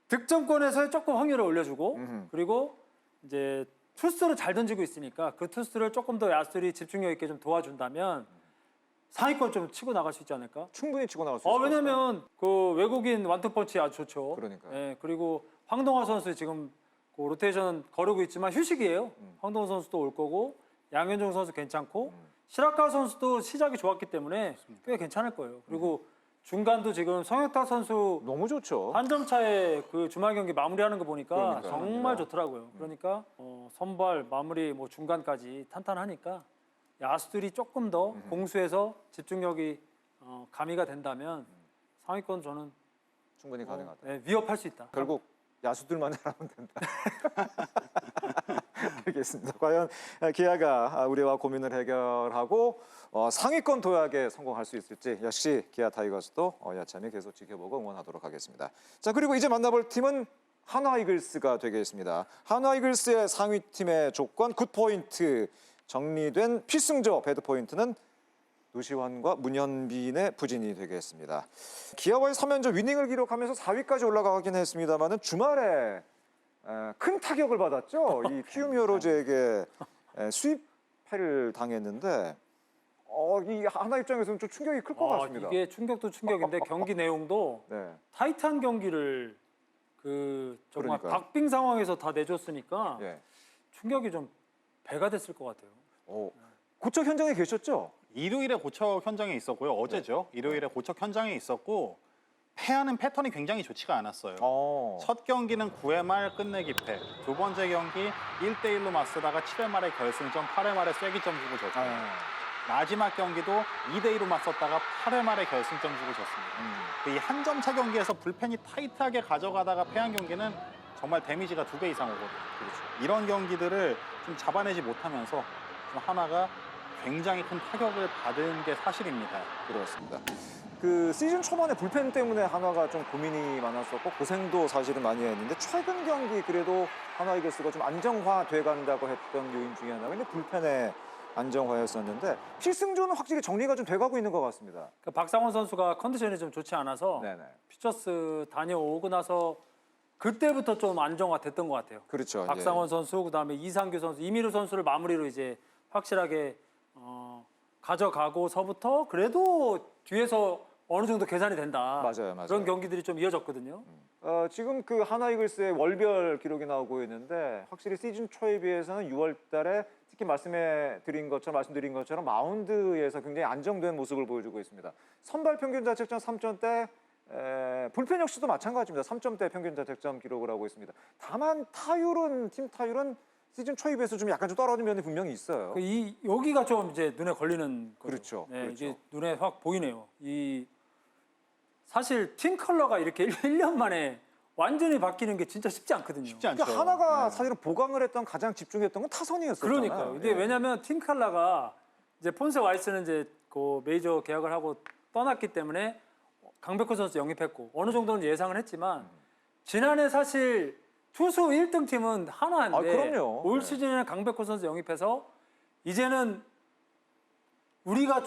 득점권에서 조금 확률을 올려주고 그리고 이제 투수들은 잘 던지고 있으니까 그 투수들을 조금 더 야수들이 집중력 있게 좀 도와준다면 상위권 좀 치고 나갈 수 있지 않을까? 충분히 치고 나갈 수 있을 것 같아요. 왜냐면 그 외국인 완투펀치 아주 좋죠. 그러니까요. 예, 그리고 황동화 선수 지금 그 로테이션 거르고 있지만 휴식이에요. 황동화 선수도 올 거고 양현종 선수 괜찮고 시라카 선수도 시작이 좋았기 때문에 꽤 괜찮을 거예요. 그리고 중간도 지금 성혁탁 선수 너무 좋죠. 한 점 차에 그 주말 경기 마무리하는 거 보니까 그러니까요. 정말 좋더라고요. 그러니까 선발 마무리 뭐 중간까지 탄탄하니까 야수들이 조금 더 공수에서 집중력이 가미가 된다면 상위권 저는 충분히 가능하다. 네, 위협할 수 있다. 결국 야수들만 잘하면 된다. 알겠습니다. 과연 기아가 우리와 고민을 해결하고 상위권 도약에 성공할 수 있을지 역시 기아 타이거스도 야참히 계속 지켜보고 응원하도록 하겠습니다. 자, 그리고 이제 만나볼 팀은 한화 이글스가 되겠습니다. 한화 이글스의 상위팀의 조건 굿포인트 정리된 필승조 배드포인트는 노시환과 문현빈의 부진이 되겠습니다. 기아와의 3연전 위닝을 기록하면서 4위까지 올라가긴 했습니다만 주말에 큰 타격을 받았죠. 이 키움 히어로즈에게 수입패를 당했는데 이 하나 입장에서는 좀 충격이 클 것 같습니다. 이게 충격도 충격인데 경기 내용도 네. 타이트한 경기를 그 정말 그러니까요. 박빙 상황에서 다 내줬으니까 예. 충격이 좀 배가 됐을 것 같아요. 고척 현장에 계셨죠? 일요일에 고척 현장에 있었고요. 어제죠. 일요일에 고척 현장에 있었고 패하는 패턴이 굉장히 좋지가 않았어요. 첫 경기는 9회 말 끝내기 패. 두 번째 경기 1대1로 맞서다가 7회 말에 결승점, 8회 말에 쐐기점 주고 졌고 마지막 경기도 2대2로 맞섰다가 8회 말에 결승점 주고 졌습니다. 이 한 점 차 경기에서 불펜이 타이트하게 가져가다가 패한 경기는 정말 데미지가 2배 이상 오거든요. 그렇죠. 이런 경기들을 좀 잡아내지 못하면서 좀 하나가 굉장히 큰 타격을 받은 게 사실입니다. 그렇습니다. 그 시즌 초반에 불펜 때문에 한화가 좀 고민이 많았었고 고생도 사실은 많이 했는데 최근 경기 그래도 한화 이글스가 좀 안정화돼 간다고 했던 요인 중에 하나가 이제 불펜의 안정화였었는데 필승조는 확실히 정리가 좀 돼가고 있는 것 같습니다. 박상원 선수가 컨디션이 좀 좋지 않아서 네네. 퓨처스 다녀오고 나서 그때부터 좀 안정화됐던 것 같아요. 그렇죠. 박상원 선수, 그다음에 이상규 선수, 이민우 선수를 마무리로 이제 확실하게 가져가고서부터 그래도 뒤에서 어느 정도 계산이 된다. 맞아요, 맞아요. 그런 경기들이 좀 이어졌거든요. 지금 그 하나이글스의 월별 기록이 나오고 있는데 확실히 시즌 초에 비해서는 6월달에 특히 말씀드린 것처럼 마운드에서 굉장히 안정된 모습을 보여주고 있습니다. 선발 평균 자책점 3점대, 불펜 역시도 마찬가지입니다. 3점대 평균 자책점 기록을 하고 있습니다. 다만 팀 타율은 시즌 초에 비해서 좀 약간 좀 떨어진 면이 분명히 있어요. 여기가 좀 이제 눈에 걸리는 거죠. 그렇죠, 네, 그렇죠. 이게 눈에 확 보이네요. 사실 팀 컬러가 이렇게 1년 만에 완전히 바뀌는 게 진짜 쉽지 않거든요. 쉽지 않죠. 그러니까 하나가 사실은 보강을 했던 가장 집중했던 건 타선이었었잖아요. 그러니까요. 근데 예. 왜냐하면 팀 컬러가 이제 폰세 와이스는 이제 그 메이저 계약을 하고 떠났기 때문에 강백호 선수 영입했고 어느 정도는 예상을 했지만 지난해 사실 투수 1등 팀은 하나인데 아, 그럼요. 올 네. 시즌에는 강백호 선수 영입해서 이제는 우리가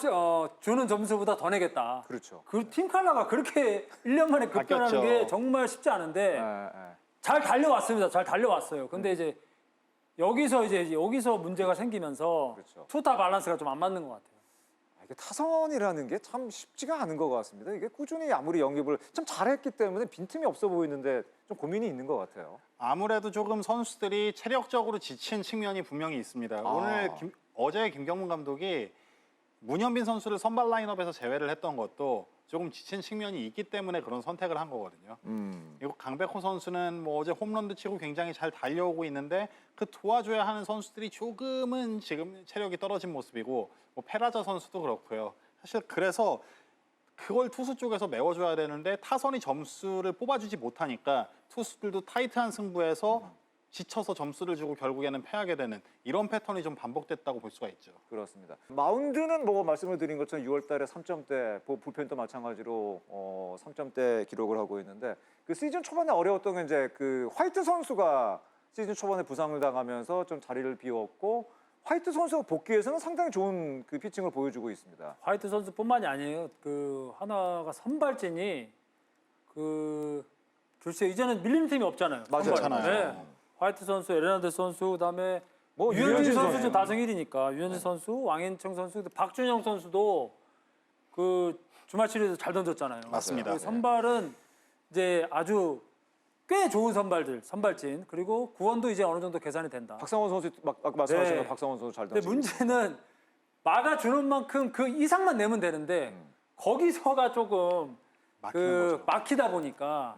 주는 점수보다 더 내겠다. 그렇죠. 그 팀 컬러가 그렇게 1년 만에 급변하는 바뀌었죠. 게 정말 쉽지 않은데 예. 잘 달려왔습니다. 잘 달려왔어요. 근데 이제 여기서 문제가 생기면서 그렇죠. 투타 밸런스가 좀 안 맞는 것 같아요. 이게 타선이라는 게 참 쉽지가 않은 것 같습니다. 이게 꾸준히 아무리 영입을 참 잘했기 때문에 빈틈이 없어 보이는데 좀 고민이 있는 것 같아요. 아무래도 조금 선수들이 체력적으로 지친 측면이 분명히 있습니다. 어제 김경문 감독이 문현빈 선수를 선발 라인업에서 제외를 했던 것도 조금 지친 측면이 있기 때문에 그런 선택을 한 거거든요. 그리고 강백호 선수는 뭐 어제 홈런도 치고 굉장히 잘 달려오고 있는데 그 도와줘야 하는 선수들이 조금은 지금 체력이 떨어진 모습이고 뭐 페라자 선수도 그렇고요. 사실 그래서 그걸 투수 쪽에서 메워줘야 되는데 타선이 점수를 뽑아주지 못하니까 투수들도 타이트한 승부에서 지쳐서 점수를 주고 결국에는 패하게 되는 이런 패턴이 좀 반복됐다고 볼 수가 있죠. 그렇습니다. 마운드는 뭐 말씀을 드린 것처럼 6월달에 3점대, 불펜도 마찬가지로 3점대 기록을 하고 있는데 그 시즌 초반에 어려웠던 게 이제 그 화이트 선수가 시즌 초반에 부상을 당하면서 좀 자리를 비웠고 화이트 선수가 복귀해서는 상당히 좋은 그 피칭을 보여주고 있습니다. 화이트 선수뿐만이 아니에요. 그 하나가 선발진이 글쎄 이제는 밀리는 팀이 없잖아요. 맞아요. 그렇잖아요. 화이트 선수, 에르난데스 선수, 그다음에 뭐 유현진 선수 선수. 지금 다승 1위니까 유현진 선수, 왕인청 선수, 박준영 선수도 그 주말 시리즈 잘 던졌잖아요. 맞습니다. 그 선발은 이제 아주 꽤 좋은 선발진 그리고 구원도 이제 어느 정도 계산이 된다. 박상원 선수 아까 말씀하신 네. 거 박상원 선수 잘 근데 던지고 문제는 막아주는 만큼 그 이상만 내면 되는데 거기서가 조금 막히는 거죠. 막히다 보니까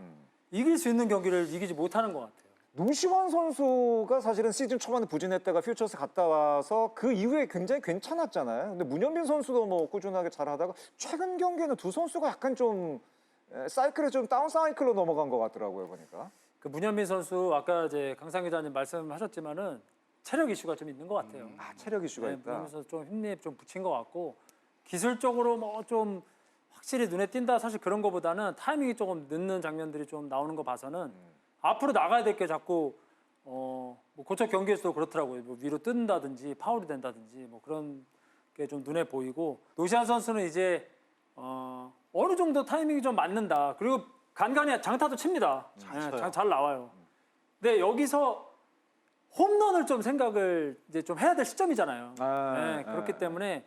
이길 수 있는 경기를 이기지 못하는 것 같아요. 노시환 선수가 사실은 시즌 초반에 부진했다가 퓨처스 갔다 와서 그 이후에 굉장히 괜찮았잖아요. 근데 문현빈 선수도 뭐 꾸준하게 잘하다가 최근 경기에는 두 선수가 약간 좀 사이클에 좀 다운 사이클로 넘어간 것 같더라고요 보니까. 그 문현민 선수 아까 이제 강상 기자님 말씀하셨지만은 체력 이슈가 좀 있는 것 같아요. 아 체력 이슈가 있다. 문현민 선수 좀 힘내 좀 붙인 것 같고 기술적으로 뭐 좀 확실히 눈에 띈다 사실 그런 거보다는 타이밍이 조금 늦는 장면들이 좀 나오는 거 봐서는 앞으로 나가야 될 게 자꾸 뭐 고척 경기에서도 그렇더라고요. 뭐 위로 뜬다든지 파울이 된다든지 뭐 그런 게 좀 눈에 보이고 노시안 선수는 이제 어느 정도 타이밍이 좀 맞는다. 그리고 간간히 장타도 칩니다. 쳐요. 잘 나와요. 근데 여기서 홈런을 좀 생각을 이제 좀 해야 될 시점이잖아요. 그렇기 때문에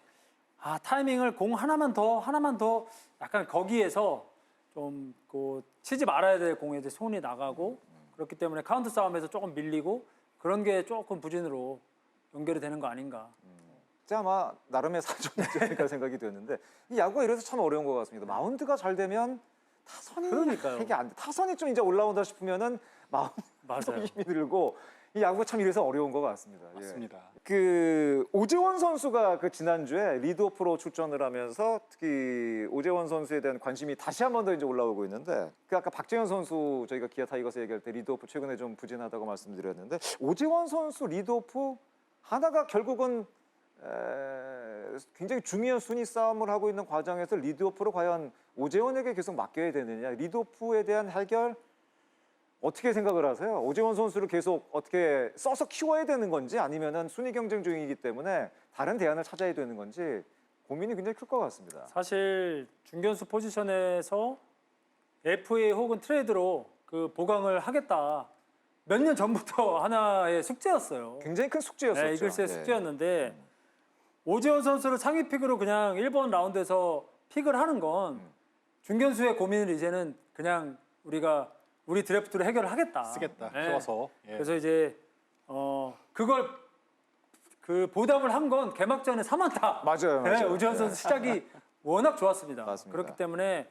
타이밍을 공 하나만 더 약간 거기에서 좀 치지 말아야 될 공에 이제 손이 나가고 그렇기 때문에 카운트 싸움에서 조금 밀리고 그런 게 조금 부진으로 연결이 되는 거 아닌가. 아마 나름의 사정이지 않을까 생각이 드는데 이 야구가 이래서 참 어려운 것 같습니다. 마운드가 잘 되면 타선이 그러니까요. 이게 안 돼. 타선이 좀 이제 올라온다 싶으면은 마운드 맞아요. 힘이 들고 이 야구가 참 이래서 어려운 것 같습니다. 예. 맞습니다. 그 오재원 선수가 그 지난주에 리드오프로 출전을 하면서 특히 오재원 선수에 대한 관심이 다시 한 번 더 이제 올라오고 있는데 그 아까 박재현 선수 저희가 기아 타이거스 얘기할 때 리드오프 최근에 좀 부진하다고 말씀드렸는데 오재원 선수 리드오프 하나가 결국은 굉장히 중요한 순위 싸움을 하고 있는 과정에서 리드오프로 과연 오재원에게 계속 맡겨야 되느냐 리드오프에 대한 해결 어떻게 생각을 하세요? 오재원 선수를 계속 어떻게 써서 키워야 되는 건지 아니면은 순위 경쟁 중이기 때문에 다른 대안을 찾아야 되는 건지 고민이 굉장히 클 것 같습니다. 사실 중견수 포지션에서 FA 혹은 트레이드로 그 보강을 하겠다. 몇 년 전부터 하나의 숙제였어요. 굉장히 큰 숙제였었죠. 네, 이글스의 예. 숙제였는데 오재원 선수를 상위 픽으로 그냥 1번 라운드에서 픽을 하는 건 중견수의 고민을 이제는 그냥 우리 드래프트로 해결을 하겠다. 쓰겠다. 네. 키워서. 예. 그래서 이제 그걸 그 보답을 한 건 개막전에 3안타. 맞아요, 네, 맞아요. 오재원 선수 시작이 워낙 좋았습니다. 맞습니다. 그렇기 때문에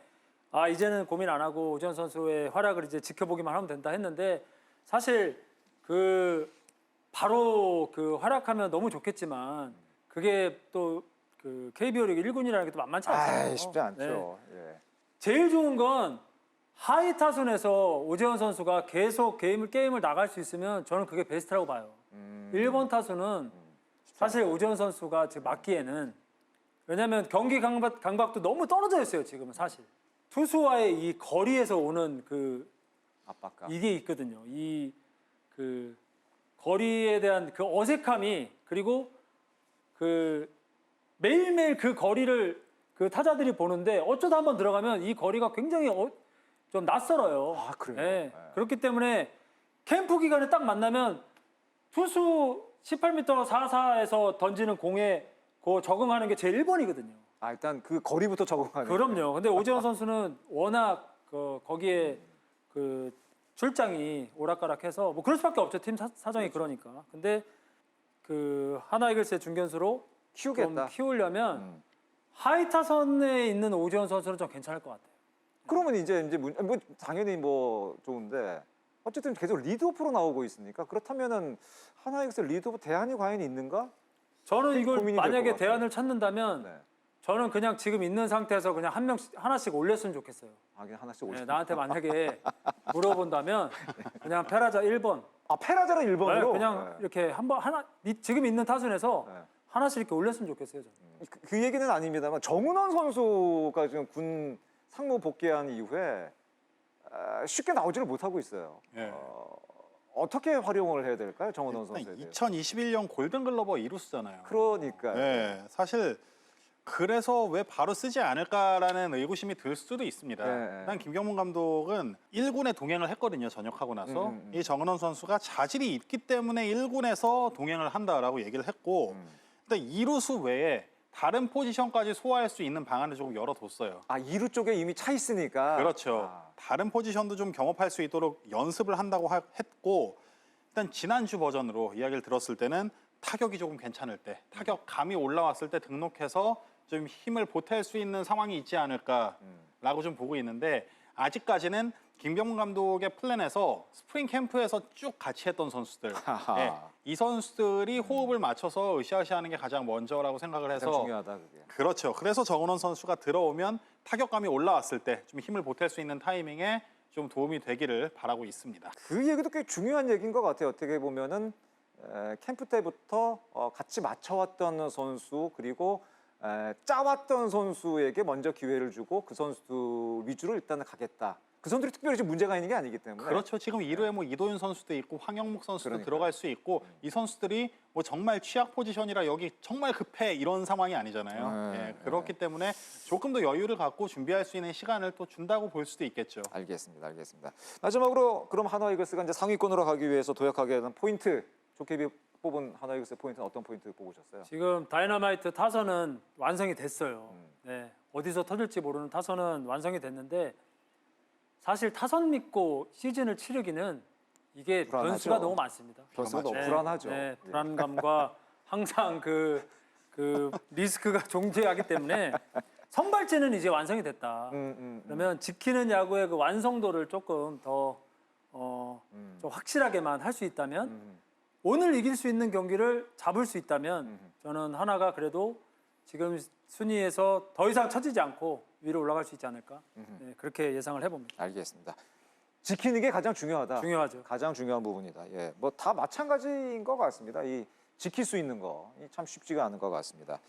이제는 고민 안 하고 오재원 선수의 활약을 이제 지켜보기만 하면 된다 했는데 사실 바로 활약하면 너무 좋겠지만 그게 또 그 KBO 리그 1군이라는 게 또 만만치 않잖아요. 쉽지 않죠. 네. 예. 제일 좋은 건 하이 타순에서 오재원 선수가 계속 게임을 나갈 수 있으면 저는 그게 베스트라고 봐요. 1번 타순은 사실 오재원 선수가 지금 맞기에는 왜냐하면 경기 감각도 너무 떨어져 있어요. 지금은 사실 투수와의 이 거리에서 오는 압박감. 이게 있거든요. 거리에 대한 그 어색함이 그리고 매일매일 그 거리를 타자들이 보는데 어쩌다 한번 들어가면 이 거리가 굉장히 좀 낯설어요. 그래요? 네. 네. 그렇기 때문에 캠프 기간에 딱 만나면 투수 18m 44에서 던지는 공에 적응하는 게 제일 1번이거든요. 일단 그 거리부터 적응하는. 그럼요. 근데 오재원 선수는 워낙 거기에 출장이 오락가락해서 뭐 그럴 수밖에 없죠. 팀 사정이 그러니까. 근데 하나 이글스의 중견수로 키우겠다. 좀 키우려면 하이 타선에 있는 오재원 선수는 좀 괜찮을 것 같아요. 그러면 이제 당연히 좋은데 어쨌든 계속 리드오프로 나오고 있으니까 그렇다면은 하나이글스 리드오프 대안이 과연 있는가? 저는 이걸 고민이 될것 만약에 같아요. 대안을 찾는다면 네. 저는 그냥 지금 있는 상태에서 그냥 하나씩 올렸으면 좋겠어요. 그냥 하나씩 올려. 네, 나한테 만약에 물어본다면 그냥 페라자 1번. 페라자를 1번으로. 그냥 이렇게 지금 있는 타순에서 네. 하나씩 이렇게 올렸으면 좋겠어요. 저는. 그 얘기는 아닙니다만 정은원 선수가 지금 군 상무 복귀한 이후에 쉽게 나오지를 못하고 있어요. 예. 어떻게 활용을 해야 될까요, 정은원 일단 선수에 대해서? 2021년 골든글러버 이루스잖아요. 그러니까. 네, 사실 그래서 왜 바로 쓰지 않을까라는 의구심이 들 수도 있습니다. 네. 일단 김경문 감독은 1군에 동행을 했거든요. 전역하고 나서 이 정은원 선수가 자질이 있기 때문에 1군에서 동행을 한다라고 얘기를 했고 일단 이루수 외에 다른 포지션까지 소화할 수 있는 방안을 조금 열어뒀어요. 2루 쪽에 이미 차 있으니까. 그렇죠. 다른 포지션도 좀 경험할 수 있도록 연습을 한다고 했고 일단 지난주 버전으로 이야기를 들었을 때는 타격이 조금 괜찮을 때 타격감이 올라왔을 때 등록해서 좀 힘을 보탤 수 있는 상황이 있지 않을까라고 좀 보고 있는데 아직까지는 김병문 감독의 플랜에서 스프링 캠프에서 쭉 같이 했던 선수들 이 선수들이 호흡을 맞춰서 으쌰으쌰하는 게 가장 먼저라고 생각을 해서 가장 중요하다 그게. 그렇죠. 그래서 정은원 선수가 들어오면 타격감이 올라왔을 때 좀 힘을 보탤 수 있는 타이밍에 좀 도움이 되기를 바라고 있습니다. 그 얘기도 꽤 중요한 얘기인 것 같아요. 어떻게 보면은 캠프 때부터 같이 맞춰왔던 선수 그리고 짜왔던 선수에게 먼저 기회를 주고 그 선수 위주로 일단은 가겠다. 그 선수들이 특별히 지금 문제가 있는 게 아니기 때문에. 그렇죠. 지금 2루에 뭐 이도윤 선수도 있고 황영목 선수도 그러니까요. 들어갈 수 있고 이 선수들이 뭐 정말 취약 포지션이라 여기 정말 급해 이런 상황이 아니잖아요. 네, 그렇기 때문에 조금 더 여유를 갖고 준비할 수 있는 시간을 또 준다고 볼 수도 있겠죠. 알겠습니다. 마지막으로 그럼 하나 이글스가 이제 상위권으로 가기 위해서 도약하게 되는 포인트, 조케비 뽑은 하나 이글스의 포인트는 어떤 포인트 뽑으셨어요? 지금 다이너마이트 타선은 완성이 됐어요. 네, 어디서 터질지 모르는 타선은 완성이 됐는데 사실 타선 믿고 시즌을 치르기는 이게 불안하죠. 변수가 너무 많습니다. 변수가 너무 네, 불안하죠. 네, 예. 불안감과 항상 그 리스크가 존재하기 때문에 선발진은 이제 완성이 됐다. 그러면 지키는 야구의 그 완성도를 조금 더 좀 확실하게만 할 수 있다면 오늘 이길 수 있는 경기를 잡을 수 있다면 저는 하나가 그래도 지금 순위에서 더 이상 처지지 않고 위로 올라갈 수 있지 않을까 네, 그렇게 예상을 해봅니다. 알겠습니다. 지키는 게 가장 중요하다. 중요하죠. 가장 중요한 부분이다. 예, 뭐 다 마찬가지인 것 같습니다. 이 지킬 수 있는 거 참 쉽지가 않은 것 같습니다.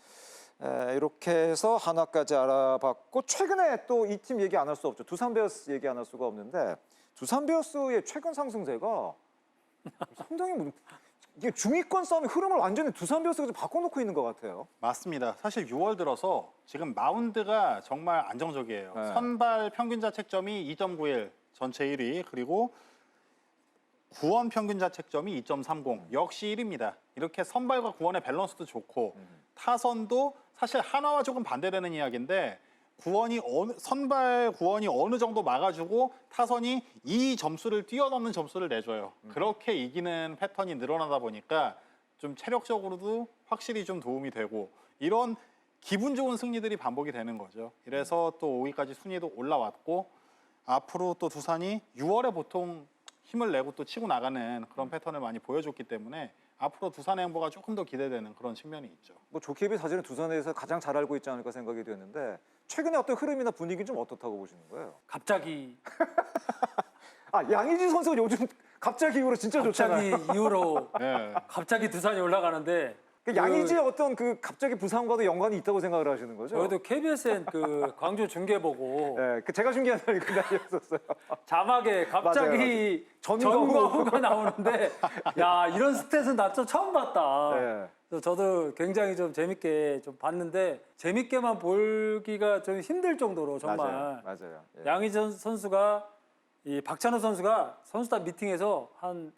이렇게 해서 하나까지 알아봤고 최근에 또 이 팀 얘기 안 할 수 없죠. 두산 베어스 얘기 안 할 수가 없는데 두산 베어스의 최근 상승세가 상당히 이게 중위권 싸움의 흐름을 완전히 두산 베어스가 좀 바꿔놓고 있는 것 같아요. 맞습니다. 사실 6월 들어서 지금 마운드가 정말 안정적이에요. 네. 선발 평균 자책점이 2.91, 전체 1위. 그리고 구원 평균 자책점이 2.30 역시 1위입니다. 이렇게 선발과 구원의 밸런스도 좋고 타선도 사실 하나와 조금 반대되는 이야기인데 선발 구원이 어느 정도 막아주고 타선이 이 점수를 뛰어넘는 점수를 내줘요. 그렇게 이기는 패턴이 늘어나다 보니까 좀 체력적으로도 확실히 좀 도움이 되고 이런 기분 좋은 승리들이 반복이 되는 거죠. 그래서 또 5위까지 순위도 올라왔고 앞으로 또 두산이 6월에 보통 힘을 내고 또 치고 나가는 그런 패턴을 많이 보여줬기 때문에 앞으로 두산의 행보가 조금 더 기대되는 그런 측면이 있죠. 뭐 조kép이 사실은 두산에서 가장 잘 알고 있지 않을까 생각이 되는데 최근에 어떤 흐름이나 분위기는 좀 어떻다고 보시는 거예요? 갑자기 양의지 선수가 요즘 갑자기 이후로 진짜 좋잖아요. 이후로 네. 갑자기 두산이 올라가는데 양의지의 어떤 그 갑자기 부상과도 연관이 있다고 생각을 하시는 거죠? 저희도 KBSN 그 광주 중계 보고 네, 그 제가 중계한 날이 그날이었었어요. 자막에 갑자기 전과후가 나오는데 야 이런 스탯은 나 좀 처음 봤다. 네. 그래서 저도 굉장히 좀 재밌게 좀 봤는데 재밌게만 보기가 좀 힘들 정도로 정말 맞아요. 예. 양의지 선수가 이 박찬호 선수가 선수단 미팅에서 한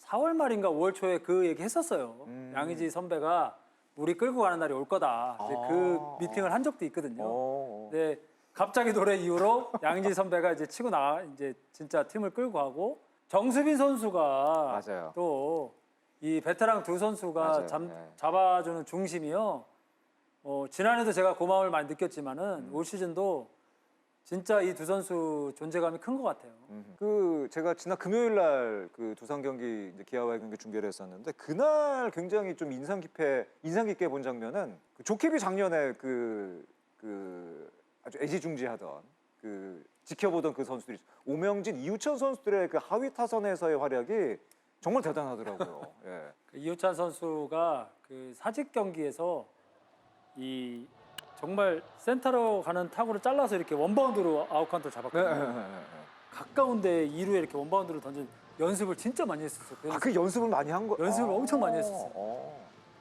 4월 말인가 5월 초에 그 얘기 했었어요. 양의지 선배가 우리 끌고 가는 날이 올 거다. 이제 그 미팅을 한 적도 있거든요. 네, 갑자기 노래 이후로 양의지 선배가 이제 치고 이제 진짜 팀을 끌고 가고 정수빈 선수가 맞아요. 또 이 베테랑 두 선수가 맞아요. 잡아주는 중심이요. 지난해도 제가 고마움을 많이 느꼈지만은 올 시즌도 진짜 이 두 선수 존재감이 큰 것 같아요. 그 제가 지난 금요일 날 그 두산 경기 이제 기아와의 경기 중계를 했었는데 그날 굉장히 좀 인상 깊게 본 장면은 그 조kép이 작년에 그 아주 애지중지하던 그 지켜보던 그 선수들이 오명진, 이우찬 선수들의 그 하위 타선에서의 활약이 정말 대단하더라고요. 예. 그 이우찬 선수가 그 사직 경기에서 이 정말 센터로 가는 타구를 잘라서 이렇게 원바운드로 아웃카운트를 잡았거든요. 가까운데 2루에 이렇게 원바운드를 던진 연습을 진짜 많이 했었어요. 그 연습을 많이 한 거. 연습을 엄청 많이 했었어요.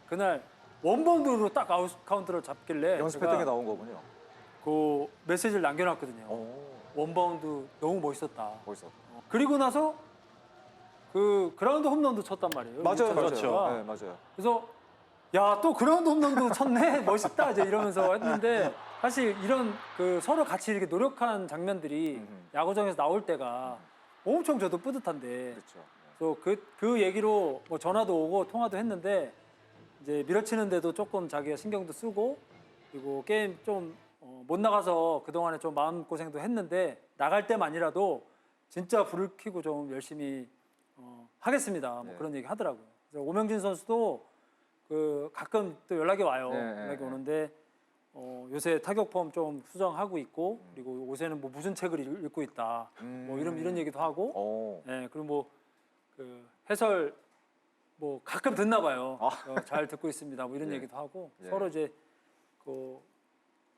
그날 원바운드로 딱 아웃카운트를 잡길래 연습했던 게 나온 거군요. 그 메시지를 남겨놨거든요. 원바운드 너무 멋있었다. 멋있어. 그리고 나서 그 그라운드 홈런도 쳤단 말이에요. 맞아요, 이우찬 맞아요. 선수가. 네, 맞아요. 그래서 야, 또 그라운드 홈런도 쳤네. 멋있다. 이제 이러면서 했는데 사실 이런 그 서로 같이 이렇게 노력한 장면들이 야구장에서 나올 때가 엄청 저도 뿌듯한데. 그렇죠. 그래서 그 얘기로 뭐 전화도 오고 통화도 했는데 이제 밀어치는데도 조금 자기가 신경도 쓰고 그리고 게임 좀 못 나가서 그동안에 좀 마음고생도 했는데 나갈 때만이라도 진짜 불을 켜고 좀 열심히 하겠습니다. 뭐 그런 얘기 하더라고요. 그래서 오명진 선수도 그 가끔 또 연락이 와요. 연락이 오는데 요새 타격폼 좀 수정하고 있고 그리고 요새는 뭐 무슨 책을 읽고 있다. 뭐 이런 얘기도 하고. 예, 그리고 뭐 그 해설 뭐 가끔 듣나 봐요. 잘 듣고 있습니다. 뭐 이런 얘기도 하고 서로 이제 그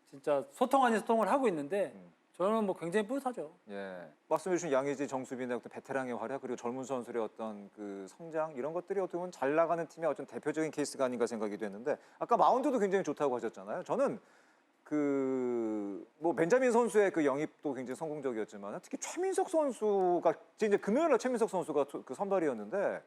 진짜 소통 아닌 소통을 하고 있는데 저는 뭐 굉장히 뿌듯하죠. 예. 말씀해 주신 양의지, 정수빈의 어떤 베테랑의 활약 그리고 젊은 선수들의 어떤 그 성장 이런 것들이 어떻게 보면 잘 나가는 팀의 어떤 대표적인 케이스가 아닌가 생각이 되는데 아까 마운드도 굉장히 좋다고 하셨잖아요. 저는 그 뭐 벤자민 선수의 그 영입도 굉장히 성공적이었지만 특히 최민석 선수가 이제 금요일날 최민석 선수가 그 선발이었는데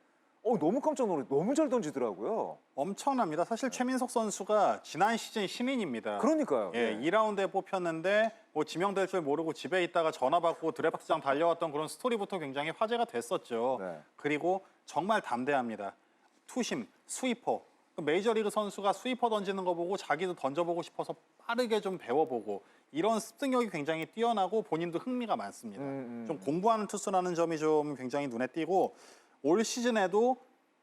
너무 깜짝 놀랐어요. 너무 잘 던지더라고요. 엄청납니다. 사실 최민석 선수가 지난 시즌 신인입니다. 그러니까요. 예, 2라운드에 뽑혔는데 뭐 지명될 줄 모르고 집에 있다가 전화 받고 드래프트장 달려왔던 그런 스토리부터 굉장히 화제가 됐었죠. 네. 그리고 정말 담대합니다. 투심, 스위퍼. 메이저리그 선수가 스위퍼 던지는 거 보고 자기도 던져보고 싶어서 빠르게 좀 배워보고 이런 습득력이 굉장히 뛰어나고 본인도 흥미가 많습니다. 좀 공부하는 투수라는 점이 좀 굉장히 눈에 띄고 올 시즌에도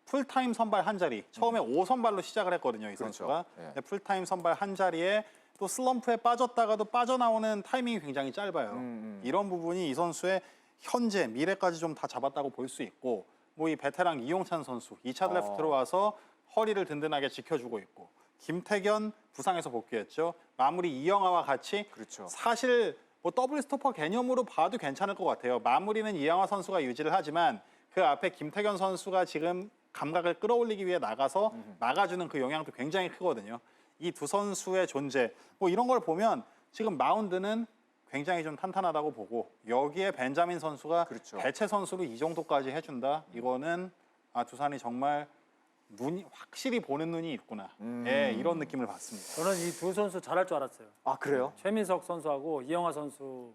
풀타임 선발 한 자리, 처음에 5선발로 시작을 했거든요, 이 선수가. 그렇죠. 네, 풀타임 선발 한 자리에 또 슬럼프에 빠졌다가도 빠져나오는 타이밍이 굉장히 짧아요. 이런 부분이 이 선수의 현재, 미래까지 좀 다 잡았다고 볼 수 있고 뭐 이 베테랑 이용찬 선수, 2차 드래프트로 와서 허리를 든든하게 지켜주고 있고 김태견 부상에서 복귀했죠. 마무리 이영하와 같이 그렇죠. 사실 뭐 더블 스토퍼 개념으로 봐도 괜찮을 것 같아요. 마무리는 이영하 선수가 유지를 하지만 그 앞에 김태견 선수가 지금 감각을 끌어올리기 위해 나가서 막아주는 그 영향도 굉장히 크거든요. 이 두 선수의 존재, 뭐 이런 걸 보면 지금 마운드는 굉장히 좀 탄탄하다고 보고 여기에 벤자민 선수가 그렇죠. 대체 선수로 이 정도까지 해준다. 이거는 두산이 정말 눈이 확실히 보는 눈이 있구나. 예, 이런 느낌을 받습니다. 저는 이 두 선수 잘할 줄 알았어요. 아 그래요? 최민석 선수하고 이영하 선수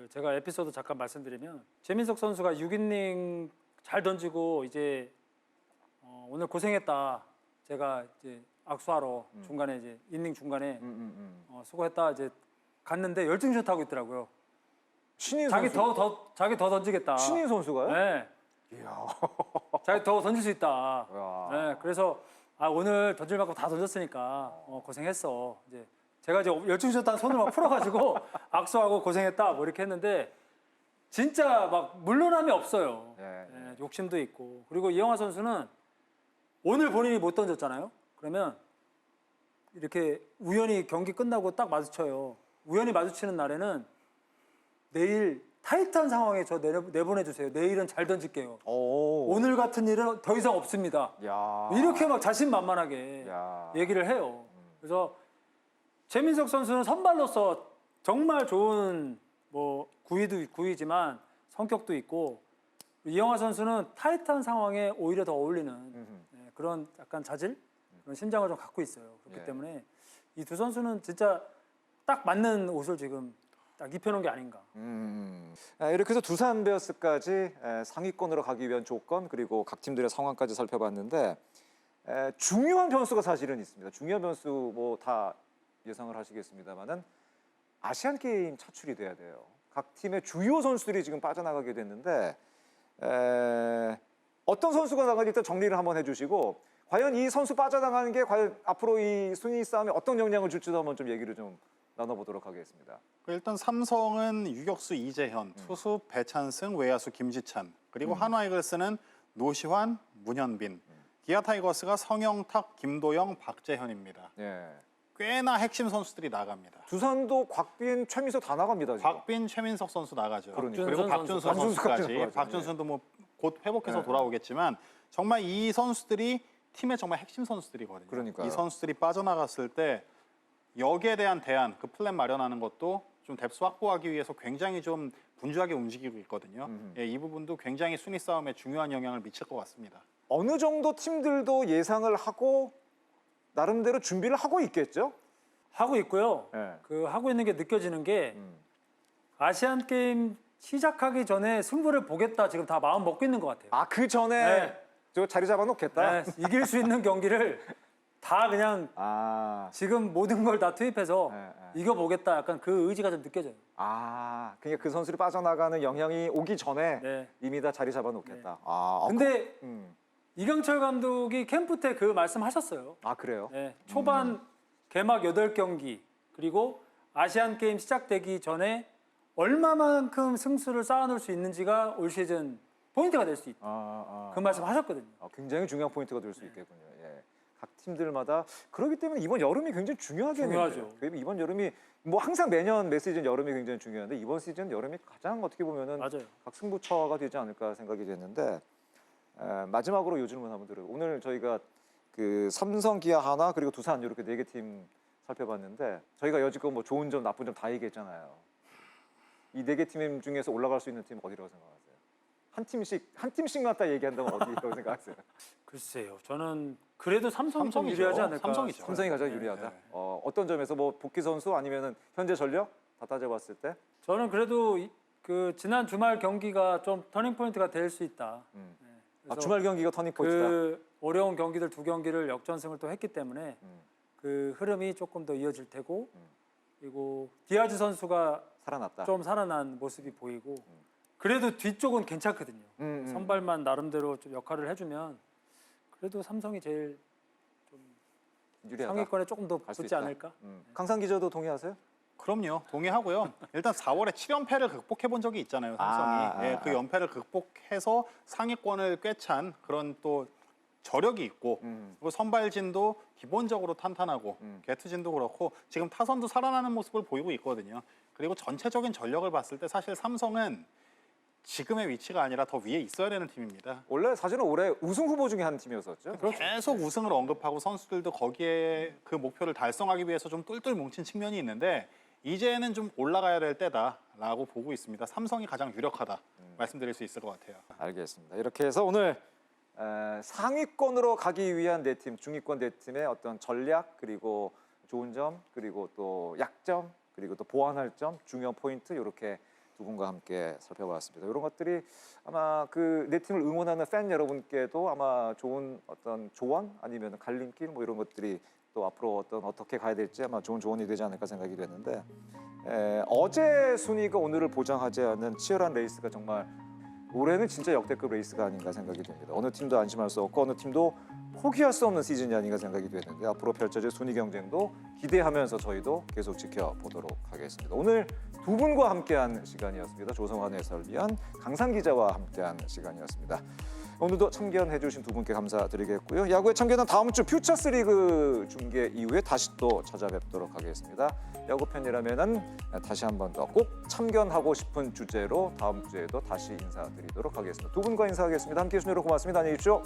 제가 에피소드 잠깐 말씀드리면 최민석 선수가 6이닝 잘 던지고 이제 오늘 고생했다. 제가 이제 악수하러 중간에 이제 이닝 중간에 수고했다 이제 갔는데 열중샷 하고 있더라고요. 신인 자기 선수. 자기 더 던지겠다. 신인 선수가요? 네. 자기 더 던질 수 있다. 이야. 네, 그래서 오늘 던질 만큼 다 던졌으니까 고생했어. 이제 제가 이제 열중셨다는 손을 막 풀어가지고 악수하고 고생했다 뭐 이렇게 했는데 진짜 막 물러남이 없어요. 예. 네, 욕심도 있고 그리고 이영하 선수는 오늘 본인이 못 던졌잖아요. 그러면 이렇게 우연히 경기 끝나고 딱 마주쳐요. 우연히 마주치는 날에는 내일 타이트한 상황에 저 내보내주세요. 내일은 잘 던질게요. 오. 오늘 같은 일은 더 이상 없습니다. 야. 이렇게 막 자신만만하게 야. 얘기를 해요. 그래서 최민석 선수는 선발로서 정말 좋은 뭐 구위지만 성격도 있고 이영하 선수는 타이트한 상황에 오히려 더 어울리는 그런 약간 자질, 그런 심장을 좀 갖고 있어요. 그렇기 예. 때문에 이 두 선수는 진짜 딱 맞는 옷을 지금 딱 입혀놓은 게 아닌가. 이렇게 해서 두산 베어스까지 상위권으로 가기 위한 조건 그리고 각 팀들의 상황까지 살펴봤는데 중요한 변수가 사실은 있습니다. 중요한 변수 뭐 다 예상을 하시겠습니다만은 아시안 게임 차출이 돼야 돼요. 각 팀의 주요 선수들이 지금 빠져나가게 됐는데 어떤 선수가 나가는지 일단 정리를 한번 해주시고 과연 이 선수 빠져나가는 게 과연 앞으로 이 순위 싸움에 어떤 영향을 줄지도 한번 좀 얘기를 좀 나눠보도록 하겠습니다. 일단 삼성은 유격수 이재현, 투수 배찬승, 외야수 김지찬, 그리고 한화 이글스는 노시환, 문현빈, 기아 타이거스가 성영탁, 김도영, 박재현입니다. 예. 꽤나 핵심 선수들이 나갑니다. 두산도 곽빈, 최민석 다 나갑니다. 지금. 곽빈, 최민석 선수 나가죠. 그러니까. 그리고 박준수 박준수 선수까지 선수까지. 나가죠. 박준수도 뭐 곧 회복해서 네. 돌아오겠지만 정말 이 선수들이 팀의 정말 핵심 선수들이거든요. 그러니까요. 이 선수들이 빠져나갔을 때 여기에 대한 대안, 그 플랜 마련하는 것도 좀 뎁스 확보하기 위해서 굉장히 좀 분주하게 움직이고 있거든요. 예, 이 부분도 굉장히 순위 싸움에 중요한 영향을 미칠 것 같습니다. 어느 정도 팀들도 예상을 하고 나름대로 준비를 하고 있겠죠? 하고 있고요. 예. 그 하고 있는 게 느껴지는 게 아시안 게임 시작하기 전에 승부를 보겠다 지금 다 마음 먹고 있는 것 같아요. 아, 그 전에 네. 저 자리 잡아놓겠다? 네, 이길 수 있는 경기를 다 그냥 아, 지금 모든 걸 다 투입해서 네. 이겨보겠다 약간 그 의지가 좀 느껴져요. 그러니까 그 선수들이 빠져나가는 영향이 오기 전에 네. 이미 다 자리 잡아놓겠다. 네. 아, 근데 음. 이강철 감독이 캠프 때 그 말씀하셨어요. 그래요? 네, 초반 개막 8경기 그리고 아시안 게임 시작되기 전에 얼마만큼 승수를 쌓아놓을 수 있는지가 올 시즌 포인트가 될 수 있다. 그 말씀 하셨거든요. 굉장히 중요한 포인트가 될 수 있겠군요. 예. 각 팀들마다 그렇기 때문에 이번 여름이 굉장히 중요하겠네요. 중요하죠. 이번 여름이 뭐 항상 매년 매 시즌 여름이 굉장히 중요한데 이번 시즌 여름이 가장 어떻게 보면은 맞아요. 각 승부처가 되지 않을까 생각이 됐는데 마지막으로 요 질문 한번 드려요. 오늘 저희가 그 삼성, 기아, 하나 그리고 두산 이렇게 4개 팀 살펴봤는데 저희가 여지껏 뭐 좋은 점, 나쁜 점 다 얘기했잖아요. 이 4개 팀 중에서 올라갈 수 있는 팀 어디라고 생각하세요? 한 팀씩만 딱 얘기한다면 어디라고 생각하세요? 글쎄요. 저는 그래도 삼성이 좀 삼성이죠. 유리하지 않을까. 삼성이죠. 삼성이 가장 네. 유리하다. 네. 어떤 점에서 뭐 복귀 선수 아니면은 현재 전력 다 따져봤을 때? 저는 그래도 그 지난 주말 경기가 좀 터닝 포인트가 될 수 있다. 네. 그래서 주말 경기가 터닝 포인트다. 그 어려운 경기들 2경기를 역전승을 또 했기 때문에 그 흐름이 조금 더 이어질 테고 그리고 디아즈 선수가 살아났다. 좀 살아난 모습이 보이고 그래도 뒤쪽은 괜찮거든요. 선발만 나름대로 좀 역할을 해주면 그래도 삼성이 제일 유리하다. 상위권에 조금 더 갈수 붙지 있다. 않을까? 강상 기자도 동의하세요? 그럼요. 동의하고요. 일단 4월에 7연패를 극복해 본 적이 있잖아요, 삼성이. 예, 그 연패를 극복해서 상위권을 꿰찬 그런 또 저력이 있고 그리고 선발진도 기본적으로 탄탄하고 게트진도 그렇고 지금 타선도 살아나는 모습을 보이고 있거든요. 그리고 전체적인 전력을 봤을 때 사실 삼성은 지금의 위치가 아니라 더 위에 있어야 되는 팀입니다. 원래 사실은 올해 우승 후보 중에 한 팀이었었죠. 계속 우승을 언급하고 선수들도 거기에 그 목표를 달성하기 위해서 좀 똘똘 뭉친 측면이 있는데 이제는 좀 올라가야 될 때다라고 보고 있습니다. 삼성이 가장 유력하다 말씀드릴 수 있을 것 같아요. 알겠습니다. 이렇게 해서 오늘 상위권으로 가기 위한 네 팀, 중위권 네 팀의 어떤 전략 그리고 좋은 점 그리고 또 약점 그리고 또 보완할 점, 중요한 포인트 이렇게 두 분과 함께 살펴봤습니다. 이런 것들이 아마 그 네 팀을 응원하는 팬 여러분께도 아마 좋은 어떤 조언 아니면 갈림길 뭐 이런 것들이 또 앞으로 어떻게 가야 될지 아마 좋은 조언이 되지 않을까 생각이 됐는데 어제 순위가 오늘을 보장하지 않는 치열한 레이스가 정말 올해는 진짜 역대급 레이스가 아닌가 생각이 됩니다. 어느 팀도 안심할 수 없고 어느 팀도 포기할 수 없는 시즌이 아닌가 생각이 되는데 앞으로 펼쳐질 순위 경쟁도 기대하면서 저희도 계속 지켜보도록 하겠습니다. 오늘 두 분과 함께한 시간이었습니다. 조성환 해설위원, 강산 기자와 함께한 시간이었습니다. 오늘도 참견해 주신 두 분께 감사드리겠고요. 야구에 참견은 다음 주 퓨처스리그 중계 이후에 다시 또 찾아뵙도록 하겠습니다. 야구 팬이라면은 다시 한 번 더 꼭 참견하고 싶은 주제로 다음 주에도 다시 인사드리도록 하겠습니다. 두 분과 인사하겠습니다. 함께해 주신 여러분 고맙습니다. 안녕히 계십시오.